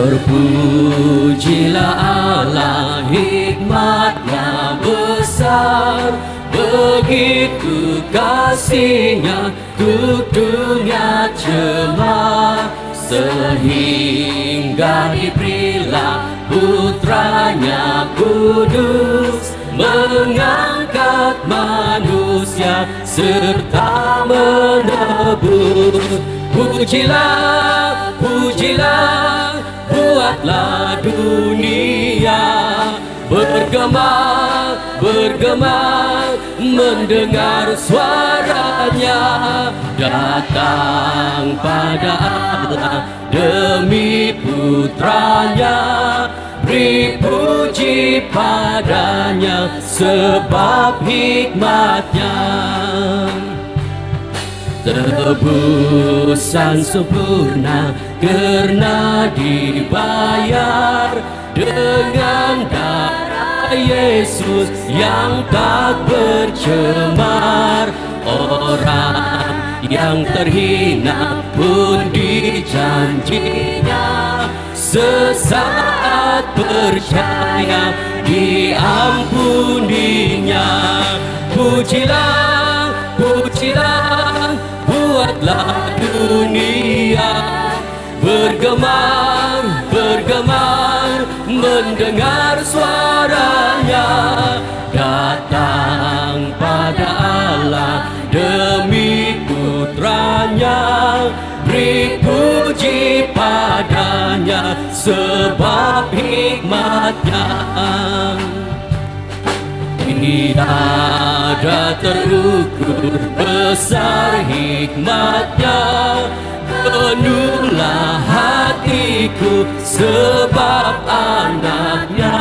Terpujilah Allah, hikmat-Nya besar, begitu kasih-Nya untuk dunia cemar, sehingga diberilah putranya kudus, mengangkat manusia serta menebus. Pujilah, pujilah, buatlah dunia bergema, bergema, mendengar suaranya. Datang pada Allah demi putranya, beri puji padanya sebab hikmatnya. Tebusan sempurna karena dibayar dengan darah Yesus yang tak bercemar. Orang yang terhina pun dijanjinya, sesaat percaya diampuninya. Pujilah, pujilah, buatlah dunia bergemar, bergemar, mendengar suaranya. Datang pada Allah demi putranya, beri puji padanya sebab hikmatnya. Tiada terukur besar hikmatnya, penuhlah hatiku sebab anaknya,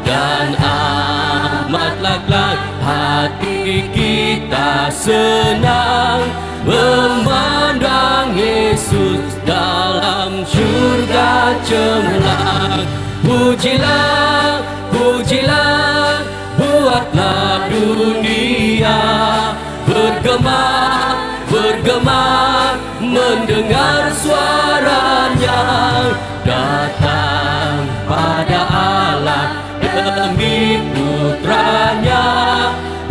dan amatlah hati kita senang memandang Yesus dalam surga cemerlang. Pujilah, pujilah, buatlah dunia bergema, bergema, mendengar suaranya. Datang pada Allah demi putranya,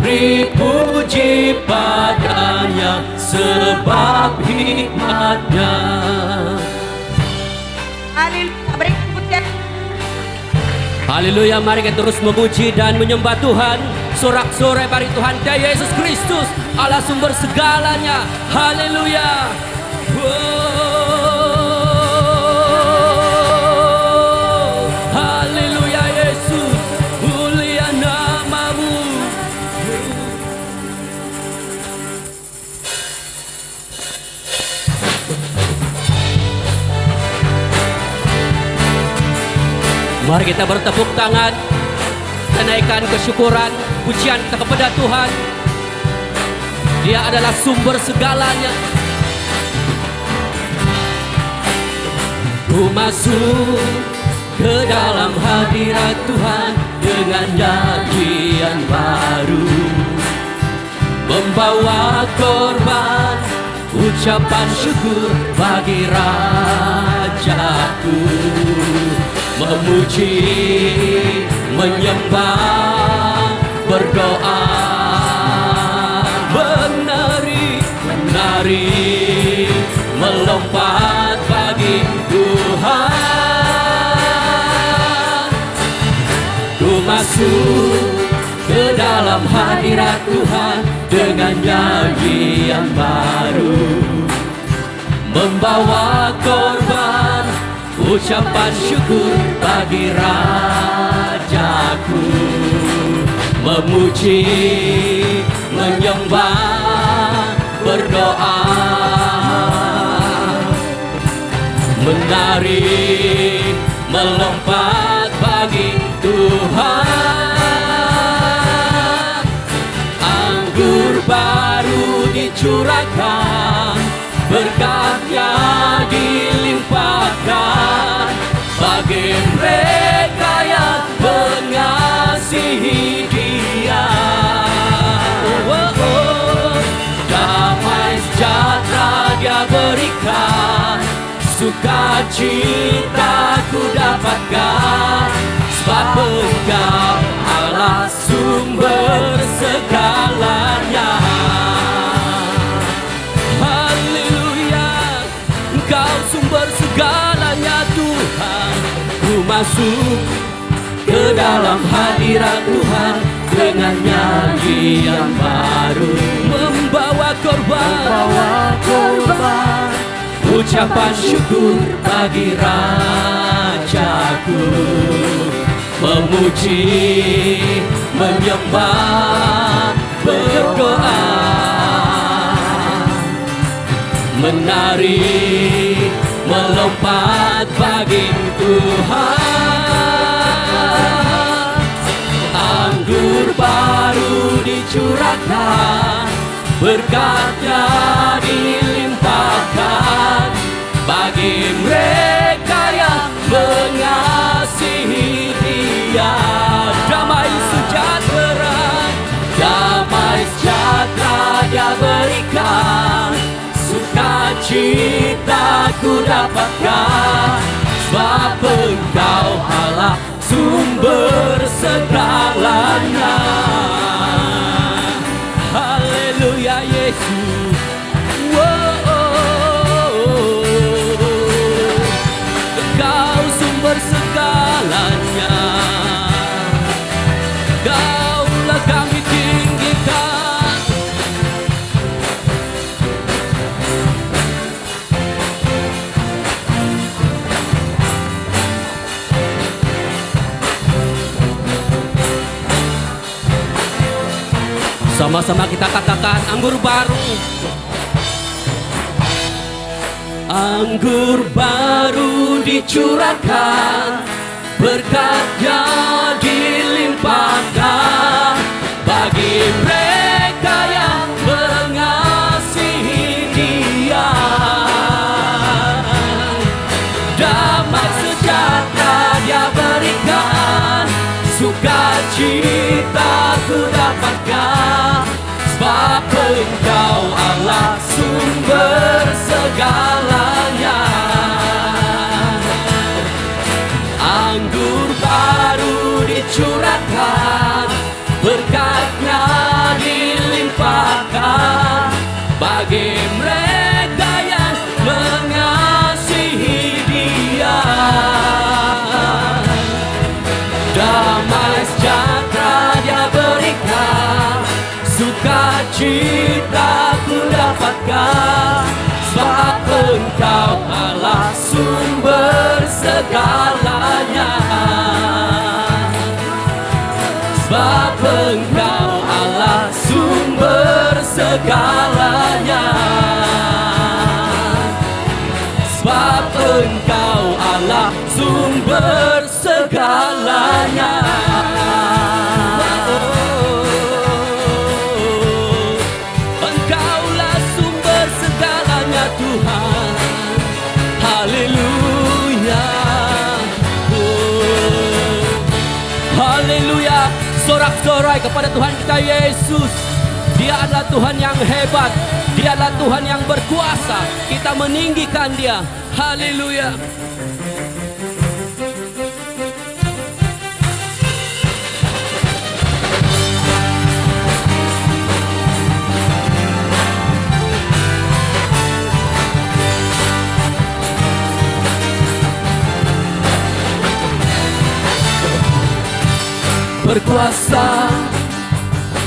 beri puji padanya sebab hikmatnya. Haleluya, berikan pujian. Haleluya, mari kita terus memuji dan menyembah Tuhan. Sorak-sorai bagi Tuhan Dia Yesus Kristus, Allah sumber segalanya. Haleluya. Haleluya Yesus, mulia namamu. Mari kita bertepuk tangan, menaikkan kesyukuran, pujian kita kepada Tuhan. Dia adalah sumber segalanya. Ku masuk ke dalam hadirat Tuhan dengan nyanyian baru, membawa korban ucapan syukur bagi Rajaku, memuji, menyembah, berdoa, menari, menari, melompat bagi Tuhan. Ku masuk ke dalam hadirat Tuhan dengan nyanyian baru, membawa korban ucapan syukur bagi Rajaku, memuji, menyembah, berdoa, menari, melompat bagi Tuhan. Anggur baru dicurahkan, berkatnya dilimpahkan bagi mereka yang mengasihi Dia. Damai sejahtera Dia berikan, sukacita ku dapatkan, sebab Engkau Allah sumber segalanya. Haleluya, Engkau sumber segalanya Tuhan. Ku masuk ke dalam hadirat Tuhan dengan nyanyian baru, membawa korban, ucapan syukur bagi Rajaku, memuji, menyembah, berdoa, menari, melompat bagi Tuhan. Anggur baru dicurahkan, berkatnya dilimpahkan bagi mereka yang mengasihi Dia. Damai sejahtera, damai sejahtera Dia berikan, sukacita ku dapatkan, sebab Engkau Allah sumber segalanya. Haleluya Yesus. Engkau sumber segalanya, Kaulah kami tinggikan. Sama-sama kita katakan anggur baru. Anggur baru dicurahkan, berkatnya dilimpahkan bagi mereka yang mengasihi Dia. Damai sejahtera Dia berikan, sukacita ku dapatkan, sebab Engkau Allah sumber segalanya. Anggur baru dicurahkan, berkatnya dilimpahkan bagi mereka yang mengasihi Dia. Damai sejahtera Dia berikan, sukacita ku dapatkan, sebab Engkau Allah sumber segalanya. Sebab Engkau Allah sumber segalanya. Sebab Engkau Allah sumber segalanya. Engkaulah sumber segalanya Tuhan. Haleluya. Haleluya. Sorak-sorai kepada Tuhan kita Yesus. Dia adalah Tuhan yang hebat. Dia adalah Tuhan yang berkuasa. Kita meninggikan Dia. Haleluya. Berkuasa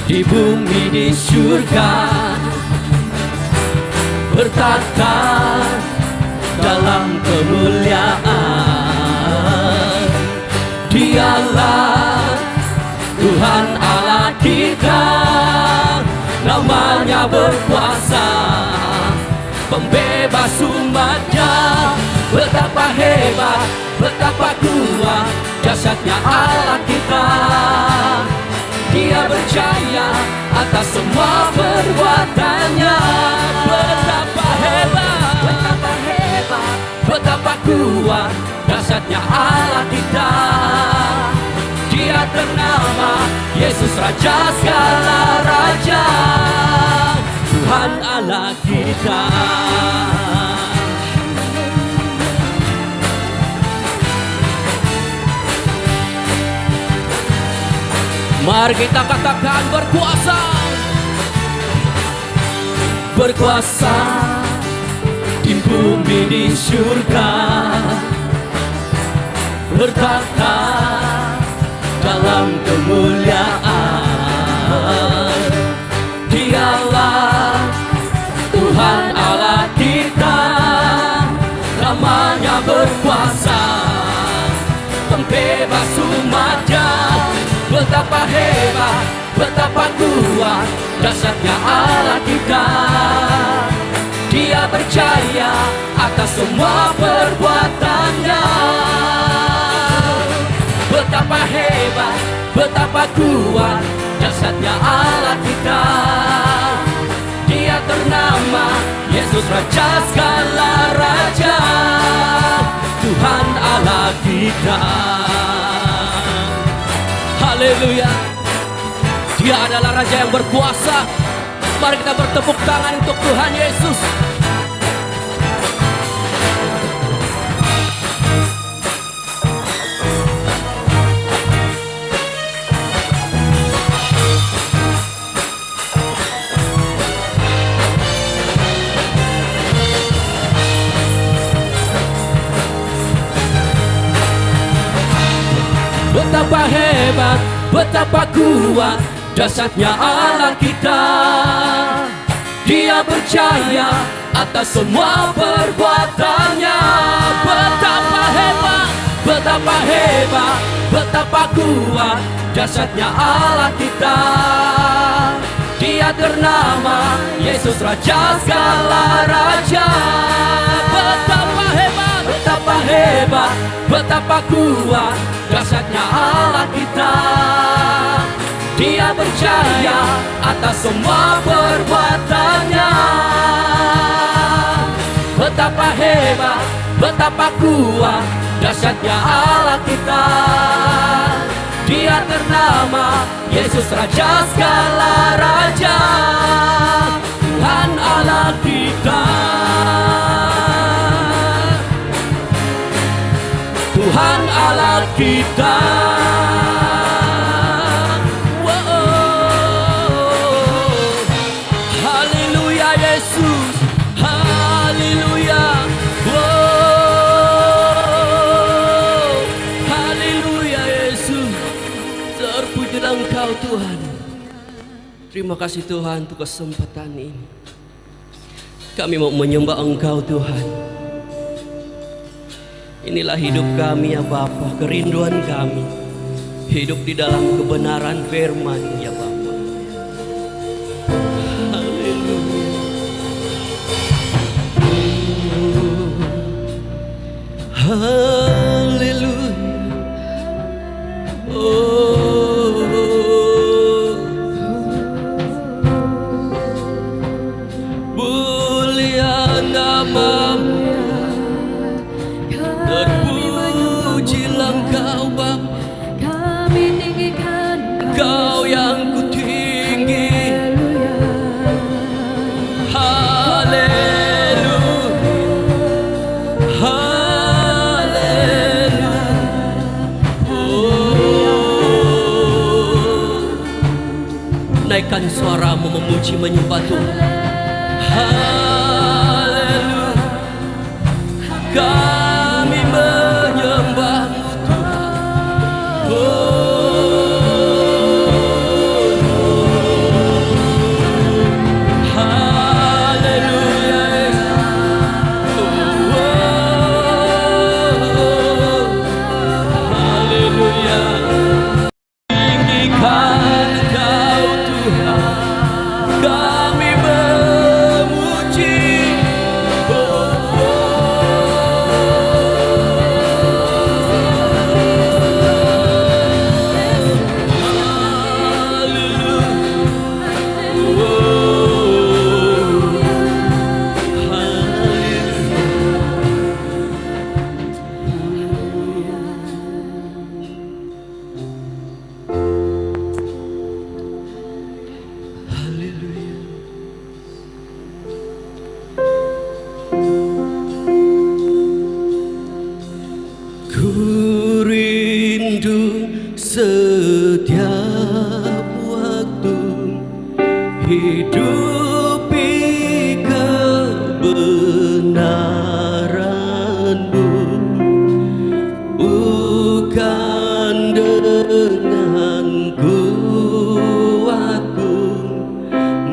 di bumi di surga, bertata dalam kemuliaan. Dialah Tuhan Allah kita, namanya berkuasa, pembebas umatnya. Betapa hebat, betapa kuat jasadnya Allah kita. Dia berjaya atas semua perbuatannya. Betapa hebat, betapa hebat, betapa kuat jasadnya Allah kita. Dia ternama Yesus Raja segala raja, Tuhan Allah kita. Mari kita katakan berkuasa. Berkuasa di bumi di surga, bertata dalam kemuliaan. Dialah Tuhan Allah kita, namanya berkuasa, pembebas umatnya. Betapa hebat, betapa kuat, dahsyatnya Allah kita. Dia berjaya atas semua perbuatannya. Betapa hebat, betapa kuat, dahsyatnya Allah kita. Dia ternama Yesus Raja segala raja, Tuhan Allah kita. Haleluya. Dia adalah Raja yang berkuasa. Mari kita bertepuk tangan untuk Tuhan Yesus. Betapa hebat, betapa kuat, dahsyatnya Allah kita. Dia berjaya atas semua perbuatannya. Betapa hebat, betapa hebat, betapa kuat, dahsyatnya Allah kita. Dia ternama Yesus Raja segala raja. Betapa hebat, betapa hebat, betapa kuat, dahsyatnya Allah kita. Dia berjaya atas semua perbuatannya. Betapa hebat, betapa kuat, dahsyatnya Allah kita. Dia ternama Yesus Raja segala raja, Tuhan Allah kita. Tuhan Allah kita. Haleluya Yesus, haleluya. Haleluya Yesus. Terpujilah Engkau Tuhan. Terima kasih Tuhan untuk kesempatan ini. Kami mau menyembah Engkau Tuhan. Inilah hidup kami ya Bapa, kerinduan kami hidup di dalam kebenaran firman ya Bapa. Haleluya. Haleluya. Mulia namamu, terpujilah Engkau Bapa. Kami tinggikan Kau yang ku tinggi. Haleluya. Haleluya. Naikkan suaramu memuji menyembah Tuhan. Haleluya. Kami menyembah-Mu Tuhan. Haleluya. Haleluya. Tinggikan Engkau Tuhan, kami memuji. Ku rindu setia hidupi kebenaran-Mu, bukan dengan kuatku,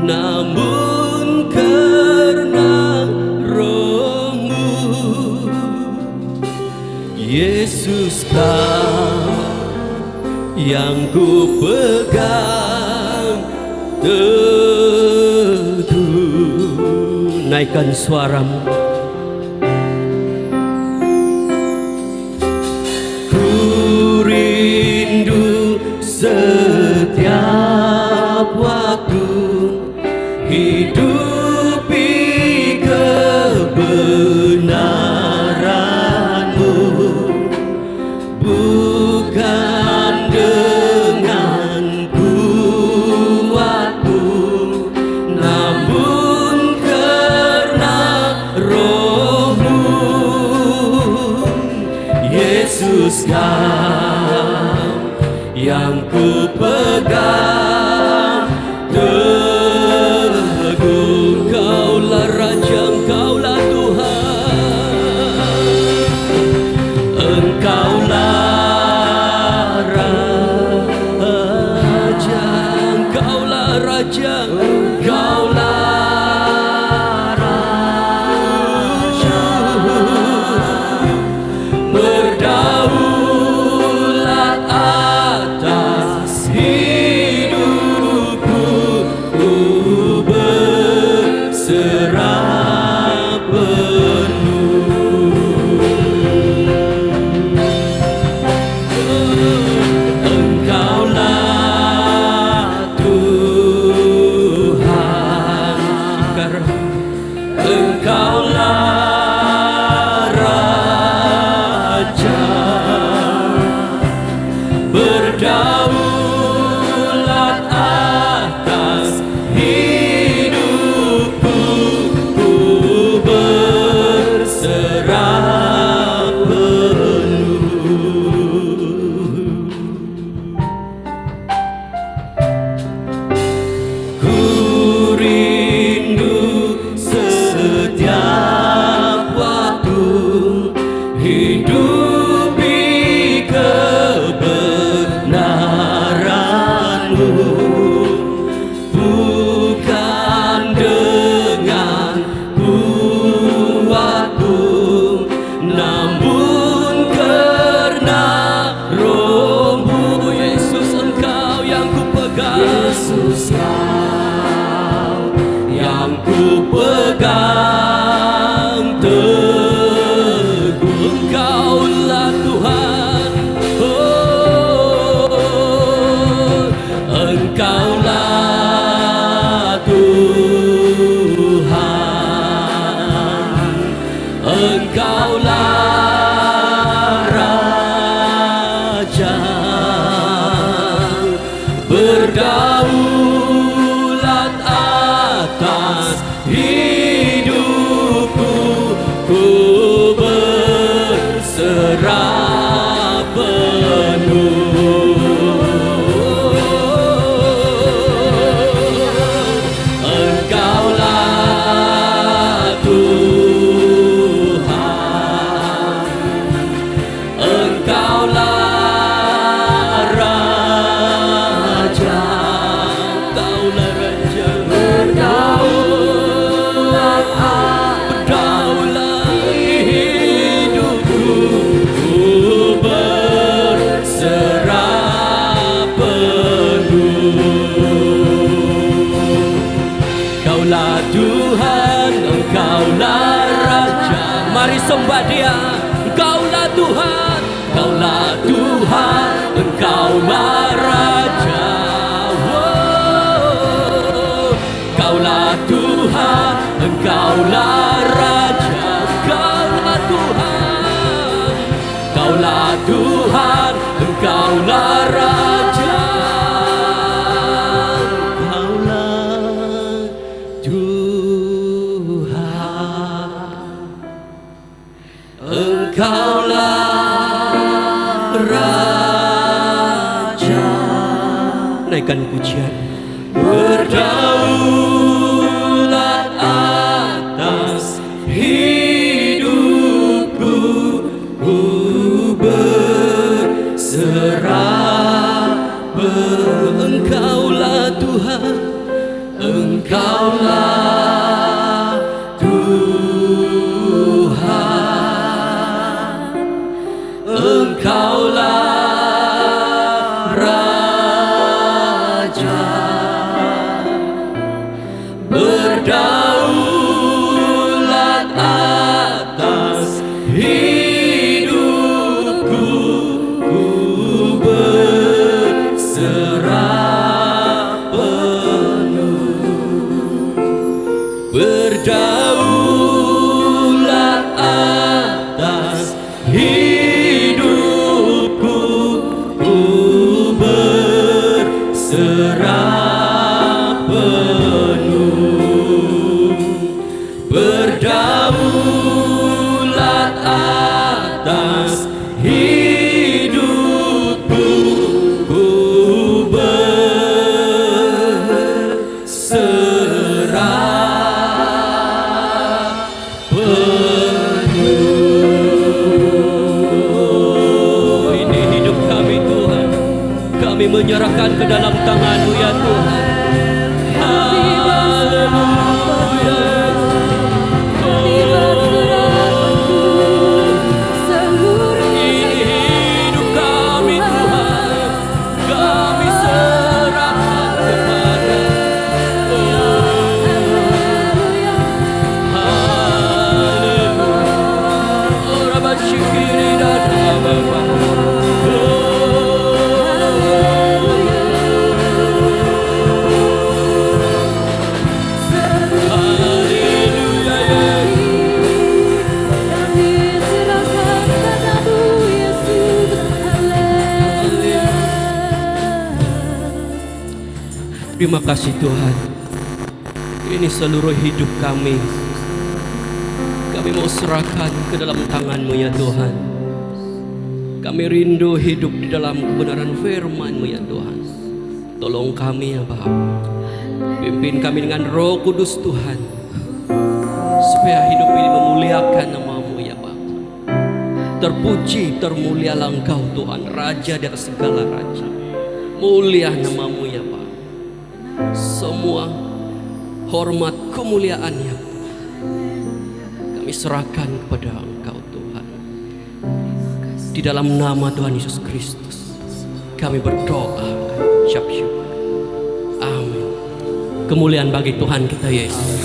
namun karena Roh-Mu. Yesus, Kau yang ku pegang teguh. Naikkan suaramu. Ku rindu setiap waktu hidupi kebenaran-Mu, bukan dengan kuatku, namun karena Roh-Mu. Yesus, Kau yang ku pegang teguh. Kaulah Raja, Engkaulah Tuhan, Engkaulah Raja, Engkaulah Raja, Engkaulah Raja. Berdaulat atas hidupku, ku berserah penuh. Engkaulah Tuhan, Engkaulah Raja. Berdaulat atas hidupku, ku berserah penuh. Ku rindu setiap waktu hidupi kebenaran-Mu, bukan dengan kuatku, namun karena Roh-Mu. Yesus, Engkau yang ku pegang. Yesus, Kau yang ku pegang teguh. Engkaulah Tuhan, oh, Engkaulah Tuhan, Engkaulah Raja. Berdaulat atas hidupku, ku berserah penuh. Engkaulah Tuhan, Engkaulah Raja, Engkaulah Raja. Berdaulat hidupku, ku berserah penuh. Kaulah Tuhan, Engkaulah Raja. Mari sembah Dia. Engkaulah Tuhan, Engkaulah Tuhan, Engkaulah Raja. Oh, Engkaulah Tuhan, Engkaulah Raja. Engkaulah Tuhan, Engkaulah Tuhan, Engkaulah Raja. Engkaulah Tuhan, Engkaulah Raja. Naikkan pujian. berdaulat atas hidupku, ku berserah. Engkaulah Tuhan, Engkaulah Tuhan, Engkaulah Raja, berdaulat atas hidupku, ku berserah penuh. Berdaulat atas hidupku, ku berserah penuh. Berdaulat atas hidupku, ku berserah penuh. Ini hidup kami Tuhan, kami menyerahkan ke dalam tangan-Mu ya Tuhan. Haleluya. Ini hidup kami Tuhan, kami serahkan kepada Terima kasih Tuhan. Ini seluruh hidup kami mau serahkan ke dalam tangan-Mu ya Tuhan. Kami rindu hidup di dalam kebenaran firman-Mu ya Tuhan. Tolong kami ya Bapa. Pimpin kami dengan Roh Kudus Tuhan, supaya hidup ini memuliakan nama-Mu ya Bapa. Terpuji, termulialah Engkau Tuhan, Raja dari segala raja. Mulia nama-Mu ya Bapa. Semua hormat kemuliaannya kami serahkan kepada Engkau Tuhan. Di dalam nama Tuhan Yesus Kristus kami berdoa, ucap syukur. Amin. Kemuliaan bagi Tuhan kita Yesus.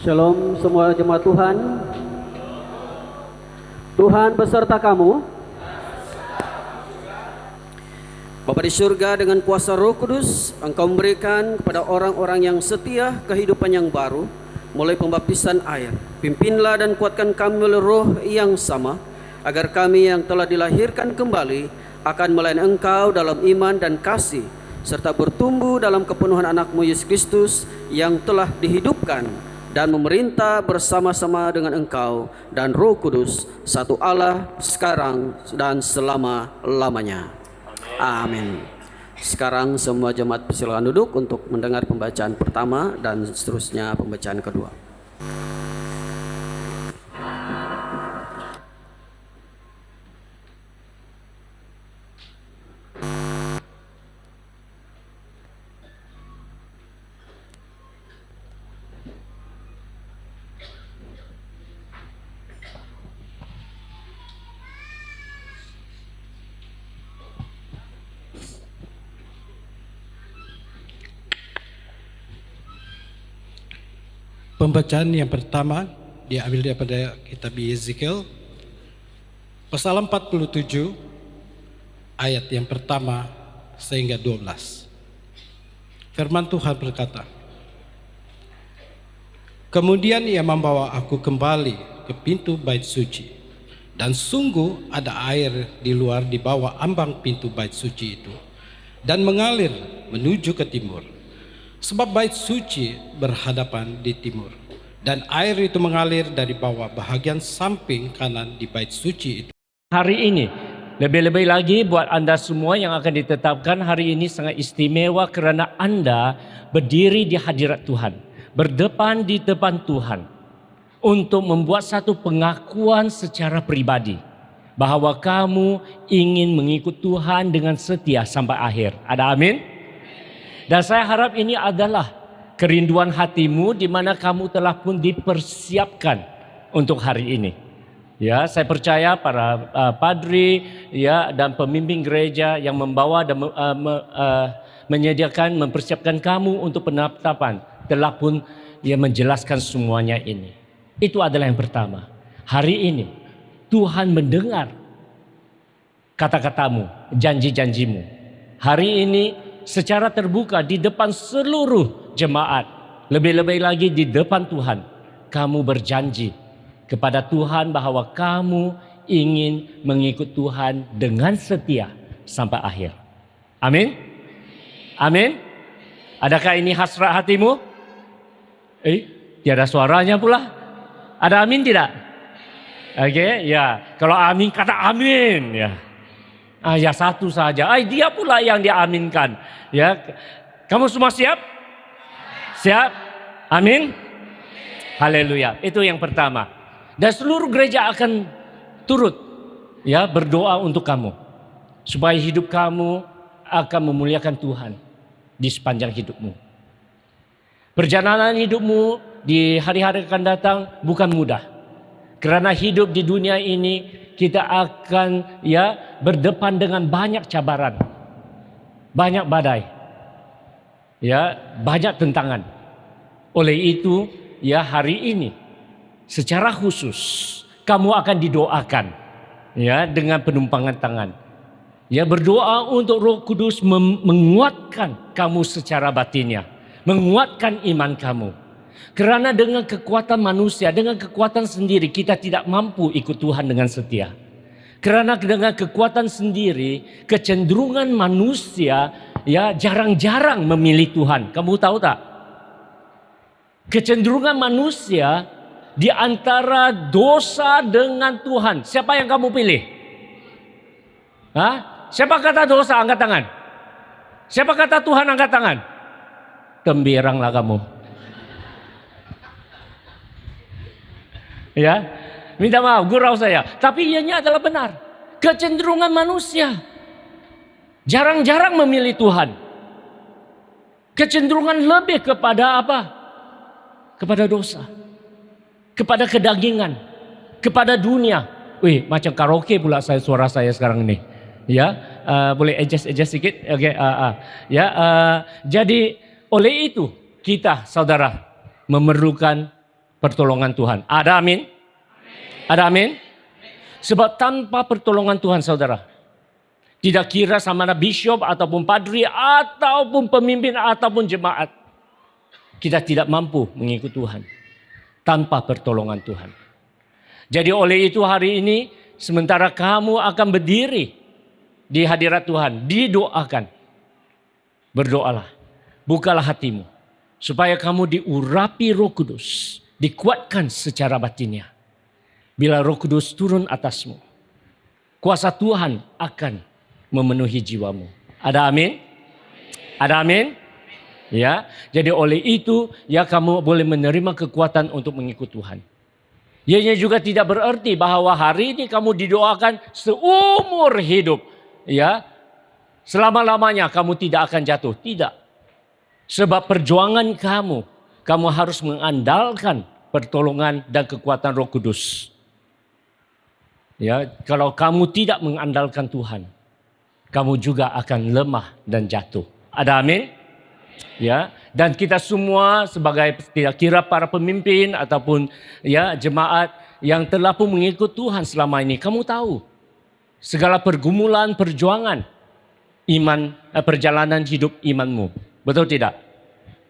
Shalom semua jemaat Tuhan. Tuhan beserta kamu. Bapa di surga, dengan kuasa Roh Kudus Engkau memberikan kepada orang-orang yang setia kehidupan yang baru mulai pembaptisan air. Pimpinlah dan kuatkan kami oleh Roh yang sama, agar kami yang telah dilahirkan kembali akan melayani Engkau dalam iman dan kasih, serta bertumbuh dalam kepenuhan anak-Mu Yesus Kristus yang telah dihidupkan dan memerintah bersama-sama dengan Engkau dan Roh Kudus, satu Allah, sekarang dan selama-lamanya. Amin. Sekarang semua jemaat silakan duduk untuk mendengar pembacaan pertama dan seterusnya pembacaan kedua. Pembacaan yang pertama diambil daripada kitab Yeskiel pasal 47 ayat yang pertama sehingga 12. Firman Tuhan berkata, "Kemudian ia membawa aku kembali ke pintu bait suci, dan sungguh ada air di luar di bawah ambang pintu bait suci itu, dan mengalir menuju ke timur. Sebab bait suci berhadapan di timur, Dan air itu mengalir dari bawah bahagian samping kanan di bait suci itu. Hari ini, lebih-lebih lagi buat anda semua yang akan ditetapkan hari ini sangat istimewa kerana anda berdiri di hadirat Tuhan. Berdepan di depan Tuhan. Untuk membuat satu pengakuan secara pribadi. Bahawa kamu ingin mengikut Tuhan dengan setia sampai akhir. Ada amin? Dan saya harap ini adalah kerinduan hatimu di mana kamu telah pun dipersiapkan untuk hari ini. Ya, saya percaya para padri ya dan pemimpin gereja yang membawa dan menyediakan mempersiapkan kamu untuk penetapan telah pun menjelaskan semuanya ini. Itu adalah yang pertama. Hari ini Tuhan mendengar kata-katamu, janji-janjimu. Hari ini secara terbuka di depan seluruh jemaat, lebih-lebih lagi di depan Tuhan, kamu berjanji kepada Tuhan bahawa kamu ingin mengikut Tuhan dengan setia sampai akhir. Amin? Amin? Adakah ini hasrat hatimu? Tiada suaranya pula. Ada amin tidak? Oke, ya. Kalau amin kata amin, ya. Ya satu saja. Dia pula yang diaminkan, ya. Kamu semua siap? Siap? Amin. Haleluya. Itu yang pertama. Dan seluruh gereja akan turut ya berdoa untuk kamu supaya hidup kamu akan memuliakan Tuhan di sepanjang hidupmu. Perjalanan hidupmu di hari-hari akan datang bukan mudah. Karena hidup di dunia ini kita akan ya berdepan dengan banyak cabaran. Banyak badai. Ya, banyak tentangan. Oleh itu, ya hari ini secara khusus kamu akan didoakan ya dengan penumpangan tangan. Ya, berdoa untuk Roh Kudus menguatkan kamu secara batinnya, menguatkan iman kamu. Kerana dengan kekuatan manusia, dengan kekuatan sendiri kita tidak mampu ikut Tuhan dengan setia. Kerana dengan kekuatan sendiri, kecenderungan manusia ya jarang-jarang memilih Tuhan. Kamu tahu tak? Kecenderungan manusia di antara dosa dengan Tuhan. Siapa yang kamu pilih? Siapa kata dosa angkat tangan? Siapa kata Tuhan angkat tangan? Temberanglah kamu. Ya, minta maaf, gurau saya. Tapi ianya adalah benar. Kecenderungan manusia jarang-jarang memilih Tuhan. Kecenderungan lebih kepada apa? Kepada dosa, kepada kedagingan, kepada dunia. Macam karaoke pula suara saya sekarang ini. Ya, boleh adjust sedikit. Oke, ya. Jadi oleh itu kita, saudara, memerlukan pertolongan Tuhan. Ada amin? Ada amin? Sebab tanpa pertolongan Tuhan, saudara, tidak kira sama ada bishop ataupun padri ataupun pemimpin ataupun jemaat, kita tidak mampu mengikut Tuhan tanpa pertolongan Tuhan. Jadi oleh itu hari ini sementara kamu akan berdiri di hadirat Tuhan, didoakan. Berdoalah, bukalah hatimu supaya kamu diurapi Roh Kudus, dikuatkan secara batinnya. Bila Roh Kudus turun atasmu, kuasa Tuhan akan memenuhi jiwamu. Ada amin? Ada amin? Ya, jadi oleh itu ya kamu boleh menerima kekuatan untuk mengikut Tuhan. Ianya juga tidak berarti bahwa hari ini kamu didoakan seumur hidup. Ya, selama-lamanya kamu tidak akan jatuh. Tidak. Sebab perjuangan kamu harus mengandalkan pertolongan dan kekuatan Roh Kudus. Ya, kalau kamu tidak mengandalkan Tuhan, kamu juga akan lemah dan jatuh. Ada amin? Ya, dan kita semua sebagai tidak kira para pemimpin ataupun ya jemaat yang telah pun mengikut Tuhan selama ini, kamu tahu segala pergumulan, perjuangan iman, perjalanan hidup imanmu. Betul tidak?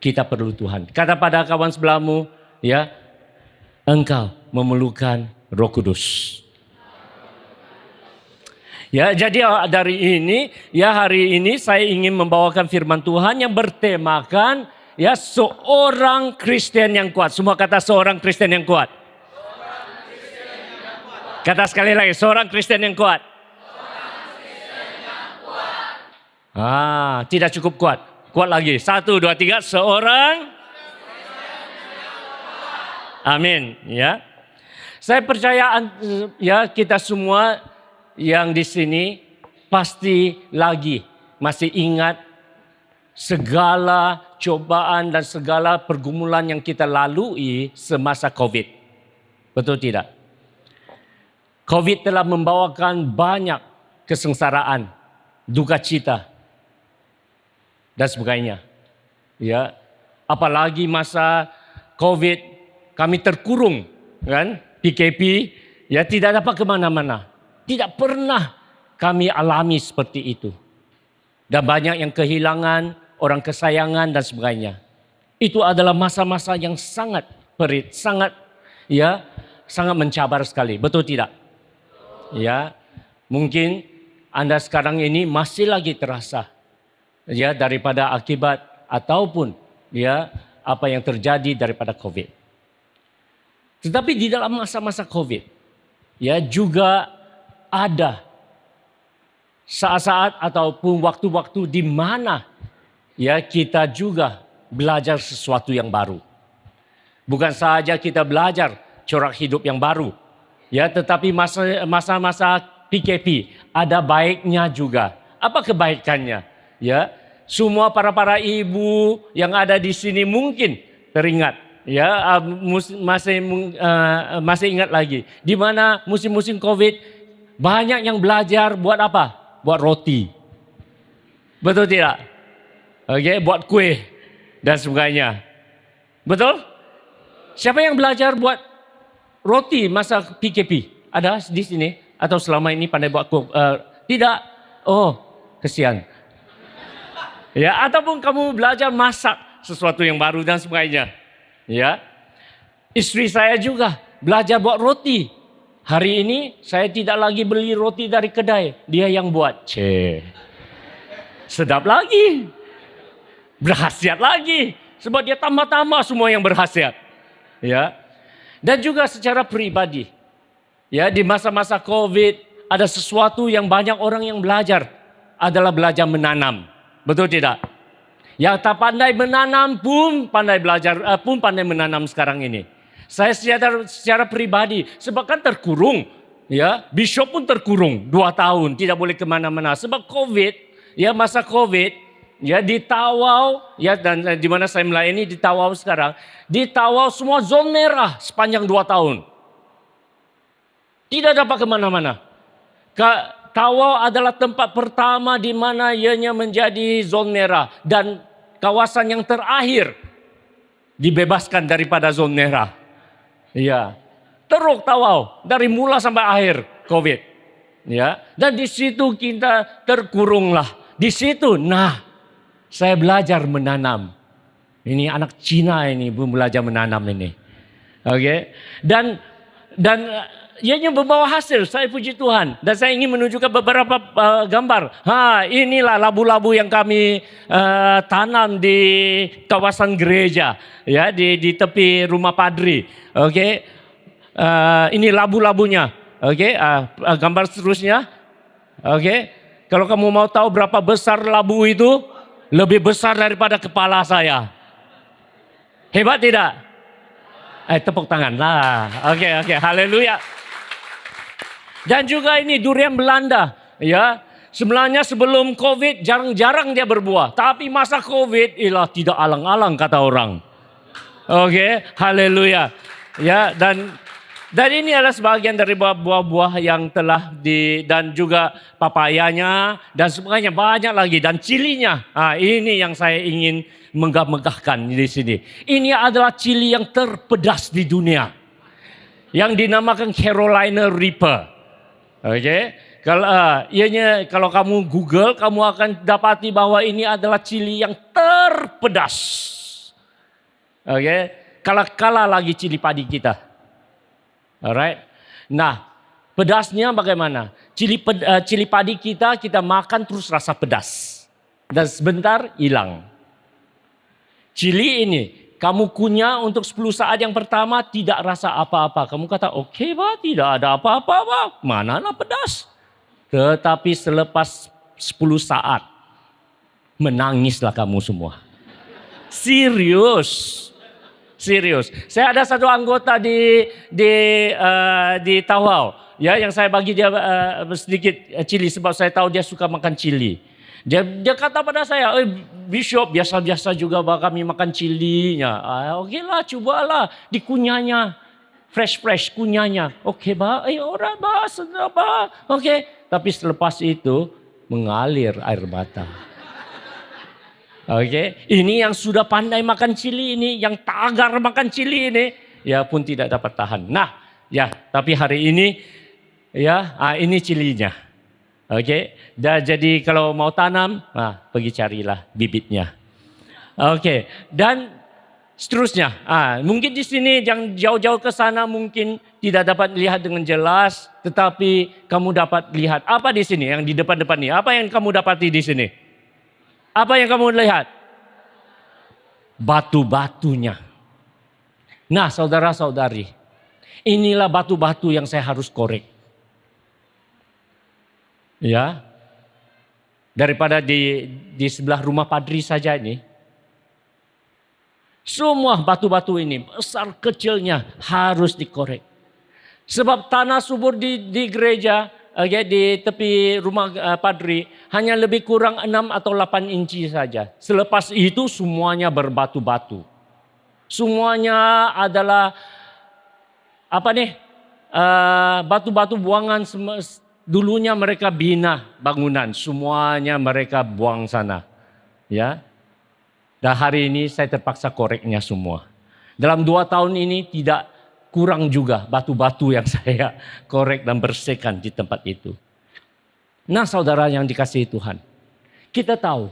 Kita perlu Tuhan. Kata pada kawan sebelahmu, ya, engkau memerlukan Roh Kudus. Ya, jadi dari ini, ya hari ini saya ingin membawakan firman Tuhan yang bertemakan Ya, seorang Kristen yang kuat. Semua kata seorang Kristen yang kuat. Kata sekali lagi, seorang Kristen yang kuat. Tidak cukup kuat. Kuat lagi. 1, 2, 3. Seorang. Amin. Ya. Saya percaya ya kita semua yang di sini pasti lagi masih ingat segala cobaan dan segala pergumulan yang kita lalui semasa COVID. Betul tidak? COVID telah membawakan banyak kesengsaraan, duka cita, dan sebagainya. Ya, apalagi masa COVID kami terkurung, kan? PKP, ya tidak dapat kemana-mana. Tidak pernah kami alami seperti itu. Dan banyak yang kehilangan orang kesayangan dan sebagainya. Itu adalah masa-masa yang sangat perit, sangat mencabar sekali. Betul tidak? Ya, mungkin Anda sekarang ini masih lagi terasa ya daripada akibat ataupun ya apa yang terjadi daripada COVID. Tetapi di dalam masa-masa COVID ya juga ada saat-saat ataupun waktu-waktu di mana ya kita juga belajar sesuatu yang baru. Bukan saja kita belajar corak hidup yang baru, ya, tetapi masa-masa PKP ada baiknya juga. Apa kebaikannya? Ya, semua para ibu yang ada di sini mungkin teringat, ya, masih ingat lagi di mana musim-musim COVID banyak yang belajar buat apa? Buat roti. Betul tidak? Oke, buat kue dan sebagainya. Betul? Siapa yang belajar buat roti masa PKP? Ada di sini atau selama ini pandai buat kue? Tidak. Oh, kesian. Ya, ataupun kamu belajar masak sesuatu yang baru dan sebagainya. Ya. Istri saya juga belajar buat roti. Hari ini saya tidak lagi beli roti dari kedai, dia yang buat. Sedap lagi. Berkhasiat lagi. Sebab dia tambah-tambah semua yang berkhasiat. Ya. Dan juga secara pribadi. Ya, di masa-masa COVID ada sesuatu yang banyak orang yang belajar adalah belajar menanam. Betul tidak? Yang tak pandai menanam pun pandai belajar, pun pandai menanam sekarang ini. Saya secara pribadi, sebab kan terkurung, ya, bishop pun terkurung 2 tahun, tidak boleh kemana-mana. Sebab COVID, ya masa COVID, ya di Tawau, ya dan di mana saya melayani di Tawau sekarang, di Tawau semua zona merah sepanjang 2 tahun. Tidak dapat kemana-mana. Tawau adalah tempat pertama di mana ianya menjadi zona merah dan kawasan yang terakhir dibebaskan daripada zona merah. Ya, teruk Tawau dari mula sampai akhir COVID. Ya, dan di situ kita terkurunglah. Di situ, saya belajar menanam. Ini anak Cina ini belum belajar menanam ini. Oke, dan ianya membawa hasil, saya puji Tuhan. Dan saya ingin menunjukkan beberapa gambar. Inilah labu-labu yang kami tanam di kawasan gereja, ya, di tepi rumah padri. Oke, ini labu-labunya. Oke, gambar seterusnya. Oke, kalau kamu mau tahu berapa besar labu itu, lebih besar daripada kepala saya. Hebat tidak? Tepuk tangan lah. Oke, haleluya. Dan juga ini durian Belanda, ya. Sebenarnya sebelum COVID jarang-jarang dia berbuah, tapi masa COVID tidak alang-alang kata orang. Oke, haleluya. Ya, dan ini adalah sebagian dari buah-buah yang telah dan juga papayanya dan sebagainya, banyak lagi, dan cilinya. Ini yang saya ingin megah-megahkan di sini. Ini adalah cili yang terpedas di dunia, yang dinamakan Carolina Reaper. Oke, kalau kamu Google, kamu akan dapati bahwa ini adalah cili yang terpedas. Oke, kalah lagi cili padi kita. Alright. Nah, pedasnya bagaimana? Cili padi kita makan terus rasa pedas. Dan sebentar hilang. Cili ini kamu kunyah untuk 10 saat yang pertama tidak rasa apa-apa. Kamu kata oke Pak, tidak ada apa-apa Pak. Manalah pedas. Tetapi selepas 10 saat menangislah kamu semua. Serius. Saya ada satu anggota di Tawau, ya, yang saya bagi dia sedikit cili sebab saya tahu dia suka makan cili. Dia kata pada saya, Bishop biasa-biasa juga kami makan cilinya. Oke lah, cobalah dikunyahnya, fresh kunyahnya. Oke Pak, orang Pak, sedap Pak. Oke, tapi selepas itu mengalir air mata. Oke, ini yang sudah pandai makan cili ini, yang tagar makan cili ini, ya pun tidak dapat tahan. Nah, ya, tapi hari ini, ya, ini cilinya. Oke, jadi kalau mau tanam, pergi carilah bibitnya. Oke, dan seterusnya. Mungkin di sini yang jauh-jauh ke sana mungkin tidak dapat lihat dengan jelas, tetapi kamu dapat lihat apa di sini yang di depan-depan ini. Apa yang kamu dapati di sini? Apa yang kamu lihat? Batu-batunya. Nah, saudara-saudari, inilah batu-batu yang saya harus korek. Ya, daripada di sebelah rumah Padri saja ini, semua batu-batu ini besar kecilnya harus dikorek. Sebab tanah subur di gereja, di tepi rumah Padri hanya lebih kurang 6 atau 8 inci saja. Selepas itu semuanya berbatu-batu. Semuanya adalah batu-batu buangan. Dulunya mereka bina bangunan, semuanya mereka buang sana. Ya. Dan hari ini saya terpaksa koreknya semua. Dalam 2 tahun ini tidak kurang juga batu-batu yang saya korek dan bersihkan di tempat itu. Nah, saudara yang dikasihi Tuhan, kita tahu,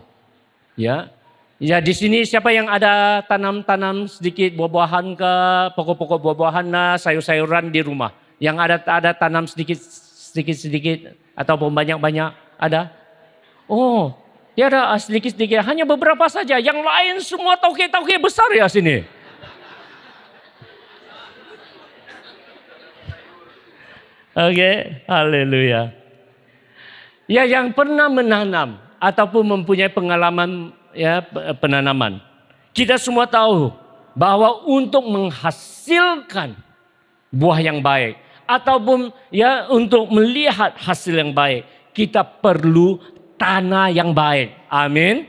ya di sini siapa yang ada tanam sedikit buah-buahan ke pokok-pokok buah-buahan, sayur-sayuran di rumah, yang ada tanam sedikit ataupun banyak-banyak ada. Oh, dia ada sedikit-sedikit, hanya beberapa saja. Yang lain semua tauke-tauke besar ya sini. Oke, haleluya. Ya, yang pernah menanam ataupun mempunyai pengalaman penanaman. Kita semua tahu bahwa untuk menghasilkan buah yang baik ataupun untuk melihat hasil yang baik, kita perlu tanah yang baik. Amin.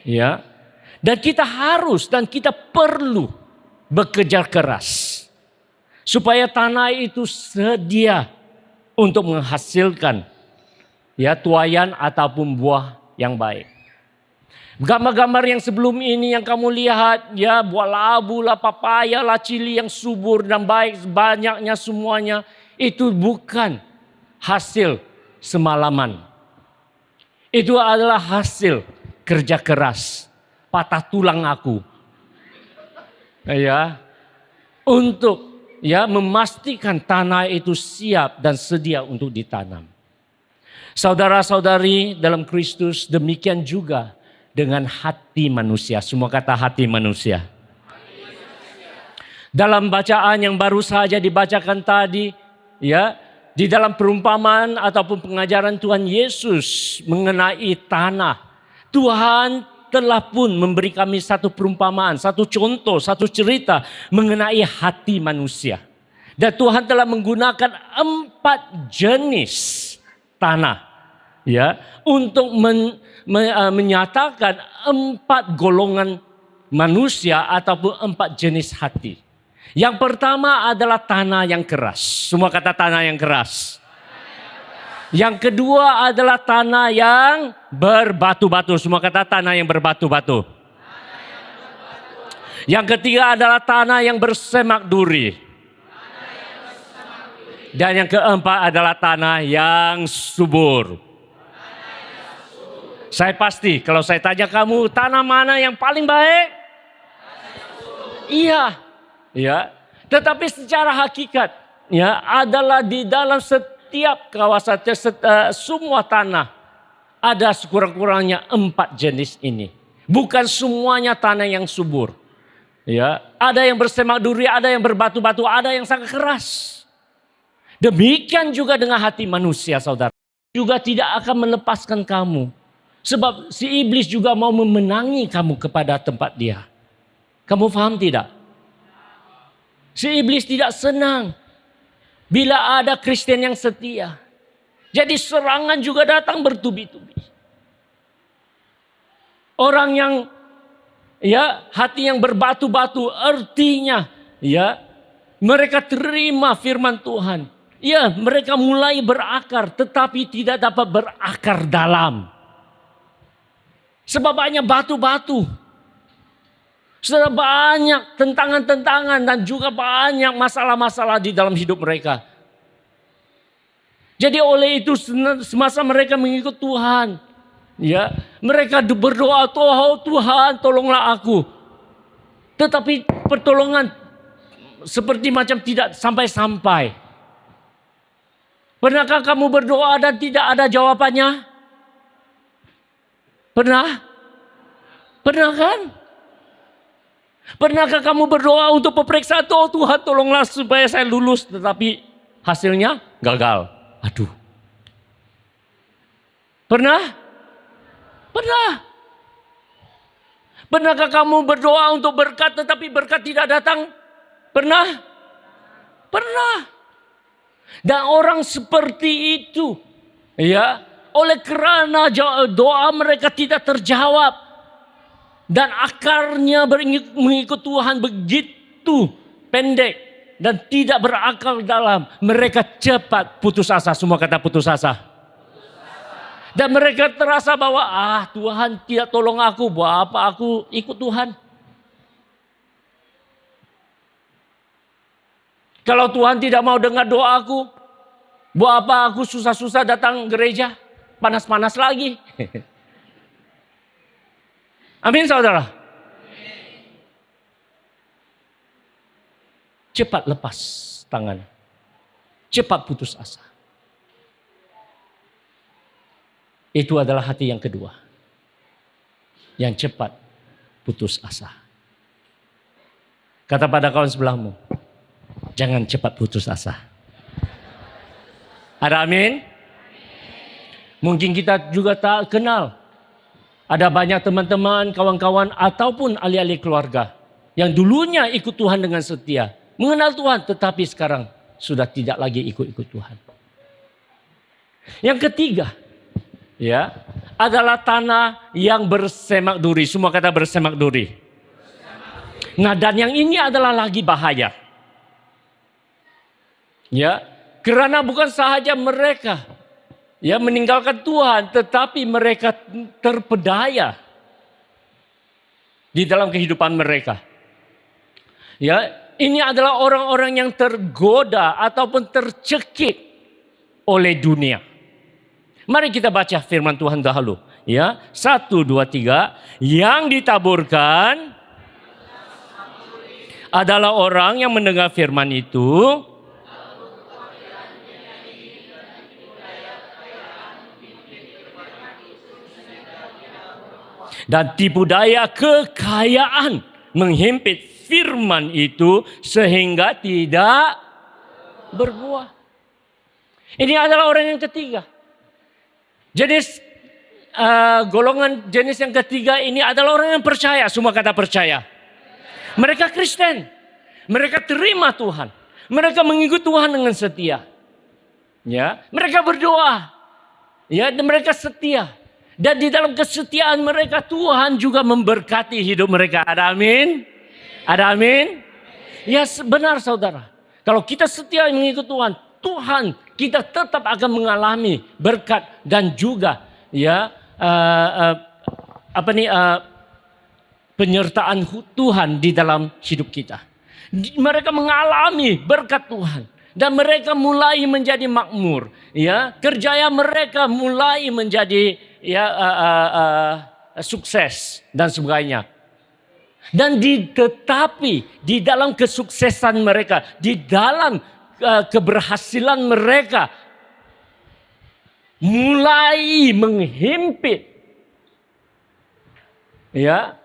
Ya. Dan kita harus dan kita perlu bekerja keras supaya tanah itu sedia untuk menghasilkan tuaian ataupun buah yang baik. Gambar-gambar yang sebelum ini yang kamu lihat, buah labu lah, papaya lah, cili yang subur dan baik, banyaknya semuanya, itu bukan hasil semalaman. Itu adalah hasil kerja keras, patah tulang aku. Untuk memastikan tanah itu siap dan sedia untuk ditanam. Saudara-saudari dalam Kristus, demikian juga dengan hati manusia. Semua kata hati manusia. Dalam bacaan yang baru saja dibacakan tadi, di dalam perumpamaan ataupun pengajaran Tuhan Yesus mengenai tanah, Tuhan telah pun memberi kami satu perumpamaan, satu contoh, satu cerita mengenai hati manusia. Dan Tuhan telah menggunakan 4 jenis tanah untuk menyatakan 4 golongan manusia ataupun 4 jenis hati. Yang pertama adalah tanah yang keras. Semua kata tanah yang keras. Yang kedua adalah tanah yang berbatu-batu. Semua kata tanah yang berbatu-batu. Yang ketiga adalah tanah yang bersemak duri. Dan yang keempat adalah tanah yang subur. Saya pasti kalau saya tanya kamu, tanah mana yang paling baik? Iya. Tetapi secara hakikat adalah di dalam setiap kawasan, semua tanah ada sekurang-kurangnya 4 jenis ini. Bukan semuanya tanah yang subur. Ya, ada yang bersemak duri, ada yang berbatu-batu, ada yang sangat keras. Demikian juga dengan hati manusia, saudara. Juga tidak akan melepaskan kamu. Sebab si iblis juga mau memenangi kamu kepada tempat dia. Kamu paham tidak? Si iblis tidak senang bila ada Kristen yang setia. Jadi serangan juga datang bertubi-tubi. Orang yang hati yang berbatu-batu, artinya mereka terima firman Tuhan. Ya, mereka mulai berakar tetapi tidak dapat berakar dalam. Sebab banyak batu-batu. Sudah banyak tentangan-tentangan dan juga banyak masalah-masalah di dalam hidup mereka. Jadi oleh itu semasa mereka mengikut Tuhan, mereka berdoa, Tuhan tolonglah aku. Tetapi pertolongan seperti macam tidak sampai-sampai. Pernahkah kamu berdoa dan tidak ada jawabannya? Pernah? Pernah kan? Pernahkah kamu berdoa untuk peperiksaan? Tuhan tolonglah supaya saya lulus. Tetapi hasilnya gagal. Aduh. Pernah? Pernah. Pernahkah kamu berdoa untuk berkat tetapi berkat tidak datang? Pernah? Pernah. Dan orang seperti itu, oleh karena doa mereka tidak terjawab dan akarnya mengikut Tuhan begitu pendek dan tidak berakal dalam, mereka cepat putus asa. Semua kata putus asa. Dan mereka terasa bahwa Tuhan tidak tolong aku, buat apa aku ikut Tuhan? Kalau Tuhan tidak mau dengar doaku, buat apa aku susah-susah datang gereja? Panas-panas lagi. Amin, saudara. Cepat lepas tangan. Cepat putus asa. Itu adalah hati yang kedua. Yang cepat putus asa. Kata pada kawan sebelahmu, jangan cepat putus asa. Ada amin? Mungkin kita juga tak kenal. Ada banyak teman-teman, kawan-kawan ataupun ahli-ahli keluarga yang dulunya ikut Tuhan dengan setia. Mengenal Tuhan tetapi sekarang sudah tidak lagi ikut-ikut Tuhan. Yang ketiga, adalah tanah yang bersemak duri. Semua kata bersemak duri. Nah, dan yang ini adalah lagi bahaya. Karena bukan sahaja mereka meninggalkan Tuhan, tetapi mereka terpedaya di dalam kehidupan mereka. Ini adalah orang-orang yang tergoda ataupun tercekik oleh dunia. Mari kita baca firman Tuhan dahulu. 1, 2, 3. Yang ditaburkan adalah orang yang mendengar firman itu, dan tipu daya kekayaan menghimpit firman itu sehingga tidak berbuah. Ini adalah orang yang ketiga. Jenis golongan jenis yang ketiga ini adalah orang yang percaya. Semua kata percaya. Mereka Kristen. Mereka terima Tuhan. Mereka mengikut Tuhan dengan setia. Mereka berdoa. Dan mereka setia. Dan di dalam kesetiaan mereka Tuhan juga memberkati hidup mereka. Ada amin? Ada amin? Ya benar saudara. Kalau kita setia mengikut Tuhan, Tuhan kita tetap akan mengalami berkat dan juga penyertaan Tuhan di dalam hidup kita. Mereka mengalami berkat Tuhan dan mereka mulai menjadi makmur. Kerjaya mereka mulai menjadi sukses dan sebagainya. Dan tetapi di dalam kesuksesan mereka, di dalam keberhasilan mereka mulai menghimpit Ya.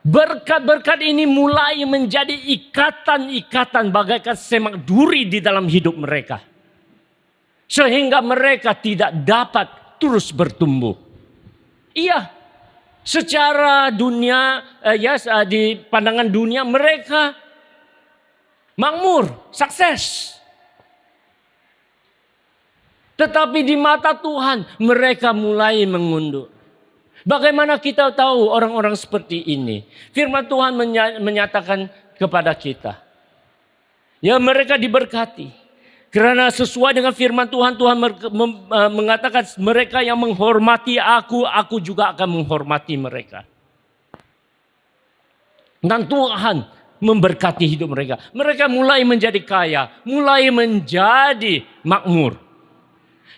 Berkat-berkat ini mulai menjadi ikatan-ikatan bagaikan semak duri di dalam hidup mereka. Sehingga mereka tidak dapat terus bertumbuh. Iya, secara dunia, di pandangan dunia mereka makmur, sukses. Tetapi di mata Tuhan mereka mulai mengundur. Bagaimana kita tahu orang-orang seperti ini? Firman Tuhan menyatakan kepada kita. Ya, mereka diberkati. Karena sesuai dengan firman Tuhan, Tuhan mengatakan mereka yang menghormati aku juga akan menghormati mereka. Dan Tuhan memberkati hidup mereka. Mereka mulai menjadi kaya, mulai menjadi makmur.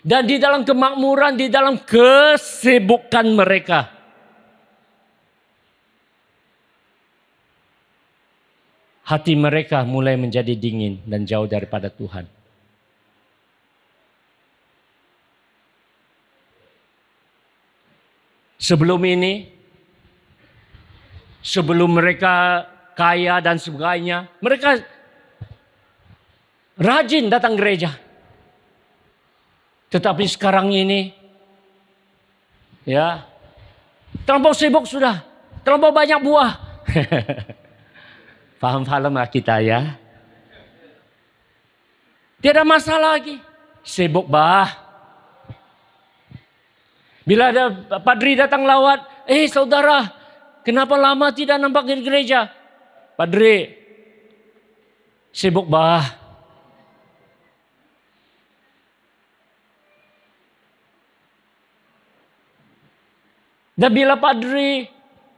Dan di dalam kemakmuran, di dalam kesibukan mereka, hati mereka mulai menjadi dingin dan jauh daripada Tuhan. Sebelum ini, sebelum mereka kaya dan sebagainya, mereka rajin datang gereja. Tetapi sekarang ini, ya, terlampau sibuk sudah, terlampau banyak buah. Paham-paham lah kita ya. Tidak masalah lagi, sibuk bah. Bila ada padri datang lawat, saudara, kenapa lama tidak nampak di gereja? Padri, sibuk bah. Dan bila padri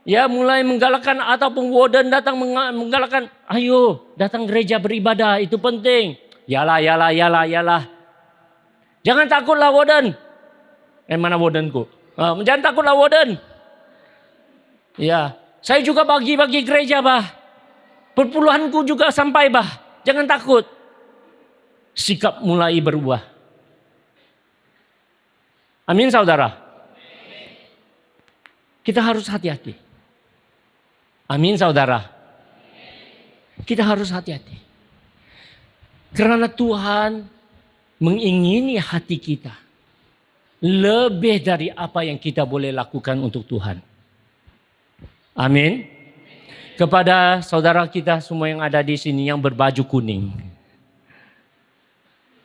mulai menggalakkan ataupun warden datang menggalakkan, ayo datang gereja beribadah, itu penting. Yalah. Jangan takutlah warden. Mana wardenku? Jangan takutlah warden. Ya, saya juga bagi-bagi gereja bah. Perpuluhanku juga sampai bah. Jangan takut. Sikap mulai berubah. Amin saudara. Kita harus hati-hati. Amin saudara. Kita harus hati-hati. Karena Tuhan mengingini hati kita. Lebih dari apa yang kita boleh lakukan untuk Tuhan. Amin. Kepada saudara kita semua yang ada di sini yang berbaju kuning.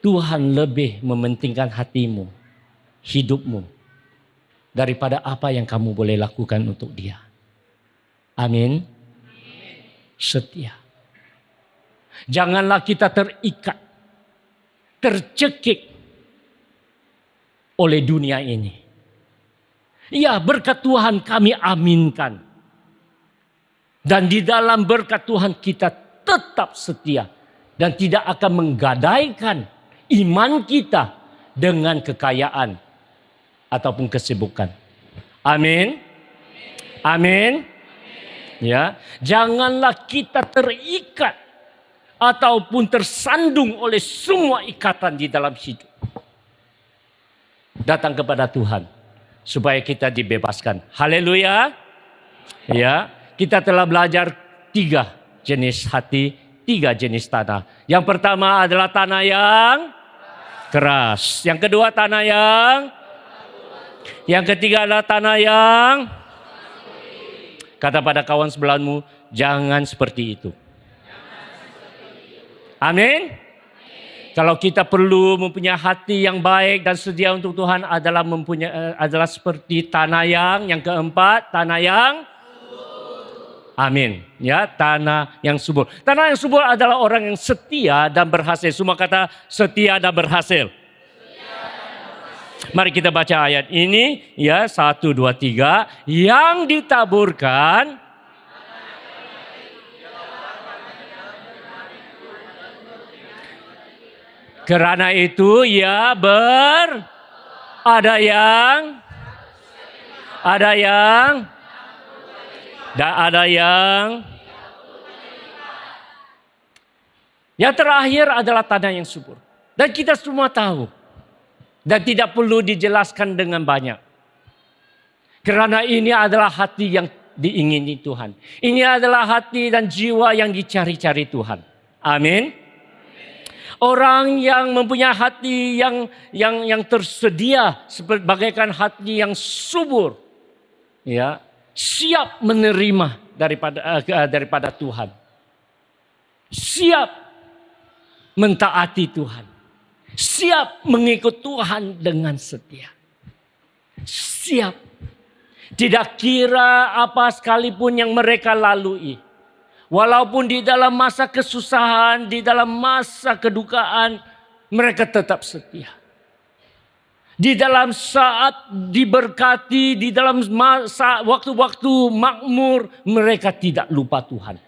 Tuhan lebih mementingkan hatimu, hidupmu. Daripada apa yang kamu boleh lakukan untuk dia. Amin. Setia. Janganlah kita terikat, tercekik oleh dunia ini. Ya, berkat Tuhan kami aminkan. Dan di dalam berkat Tuhan kita tetap setia. Dan tidak akan menggadaikan iman kita dengan kekayaan ataupun kesibukan. Amin. Amin. Ya, janganlah kita terikat ataupun tersandung oleh semua ikatan di dalam hidup. Datang kepada Tuhan supaya kita dibebaskan. Haleluya. Ya, kita telah belajar 3 jenis hati, 3 jenis tanah. Yang pertama adalah tanah yang keras. Yang kedua tanah yang ketiga adalah tanah yang, kata pada kawan sebelahmu, jangan seperti itu. Amin. Kalau kita perlu mempunyai hati yang baik dan sedia untuk Tuhan adalah seperti tanah yang keempat, tanah yang amin. Ya, tanah yang subur. Tanah yang subur adalah orang yang setia dan berhasil. Semua kata setia dan berhasil. Mari kita baca ayat ini ya, 1, 2, 3. Yang ditaburkan karena itu ya ada yang dan ada yang terakhir adalah tanah yang subur. Dan kita semua tahu. Dan tidak perlu dijelaskan dengan banyak. Karena ini adalah hati yang diingini Tuhan. Ini adalah hati dan jiwa yang dicari-cari Tuhan. Amin. Orang yang mempunyai hati yang tersedia sebagaikan hati yang subur, ya, siap menerima daripada Tuhan. Siap mentaati Tuhan. Siap mengikut Tuhan dengan setia. Siap. Tidak kira apa sekalipun yang mereka lalui. Walaupun di dalam masa kesusahan, di dalam masa kedukaan, mereka tetap setia. Di dalam saat diberkati, di dalam masa waktu-waktu makmur, mereka tidak lupa Tuhan.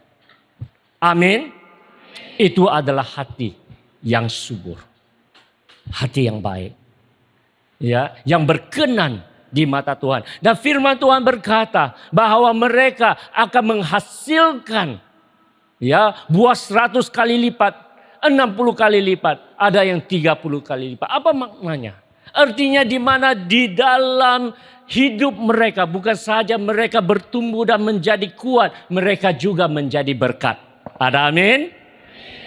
Amin. Itu adalah hati yang subur. Hati yang baik. Ya, yang berkenan di mata Tuhan. Dan firman Tuhan berkata bahwa mereka akan menghasilkan, ya, buah 100 kali lipat, 60 kali lipat, ada yang 30 kali lipat. Apa maknanya? Artinya di mana di dalam hidup mereka bukan saja mereka bertumbuh dan menjadi kuat, mereka juga menjadi berkat. Ada amin?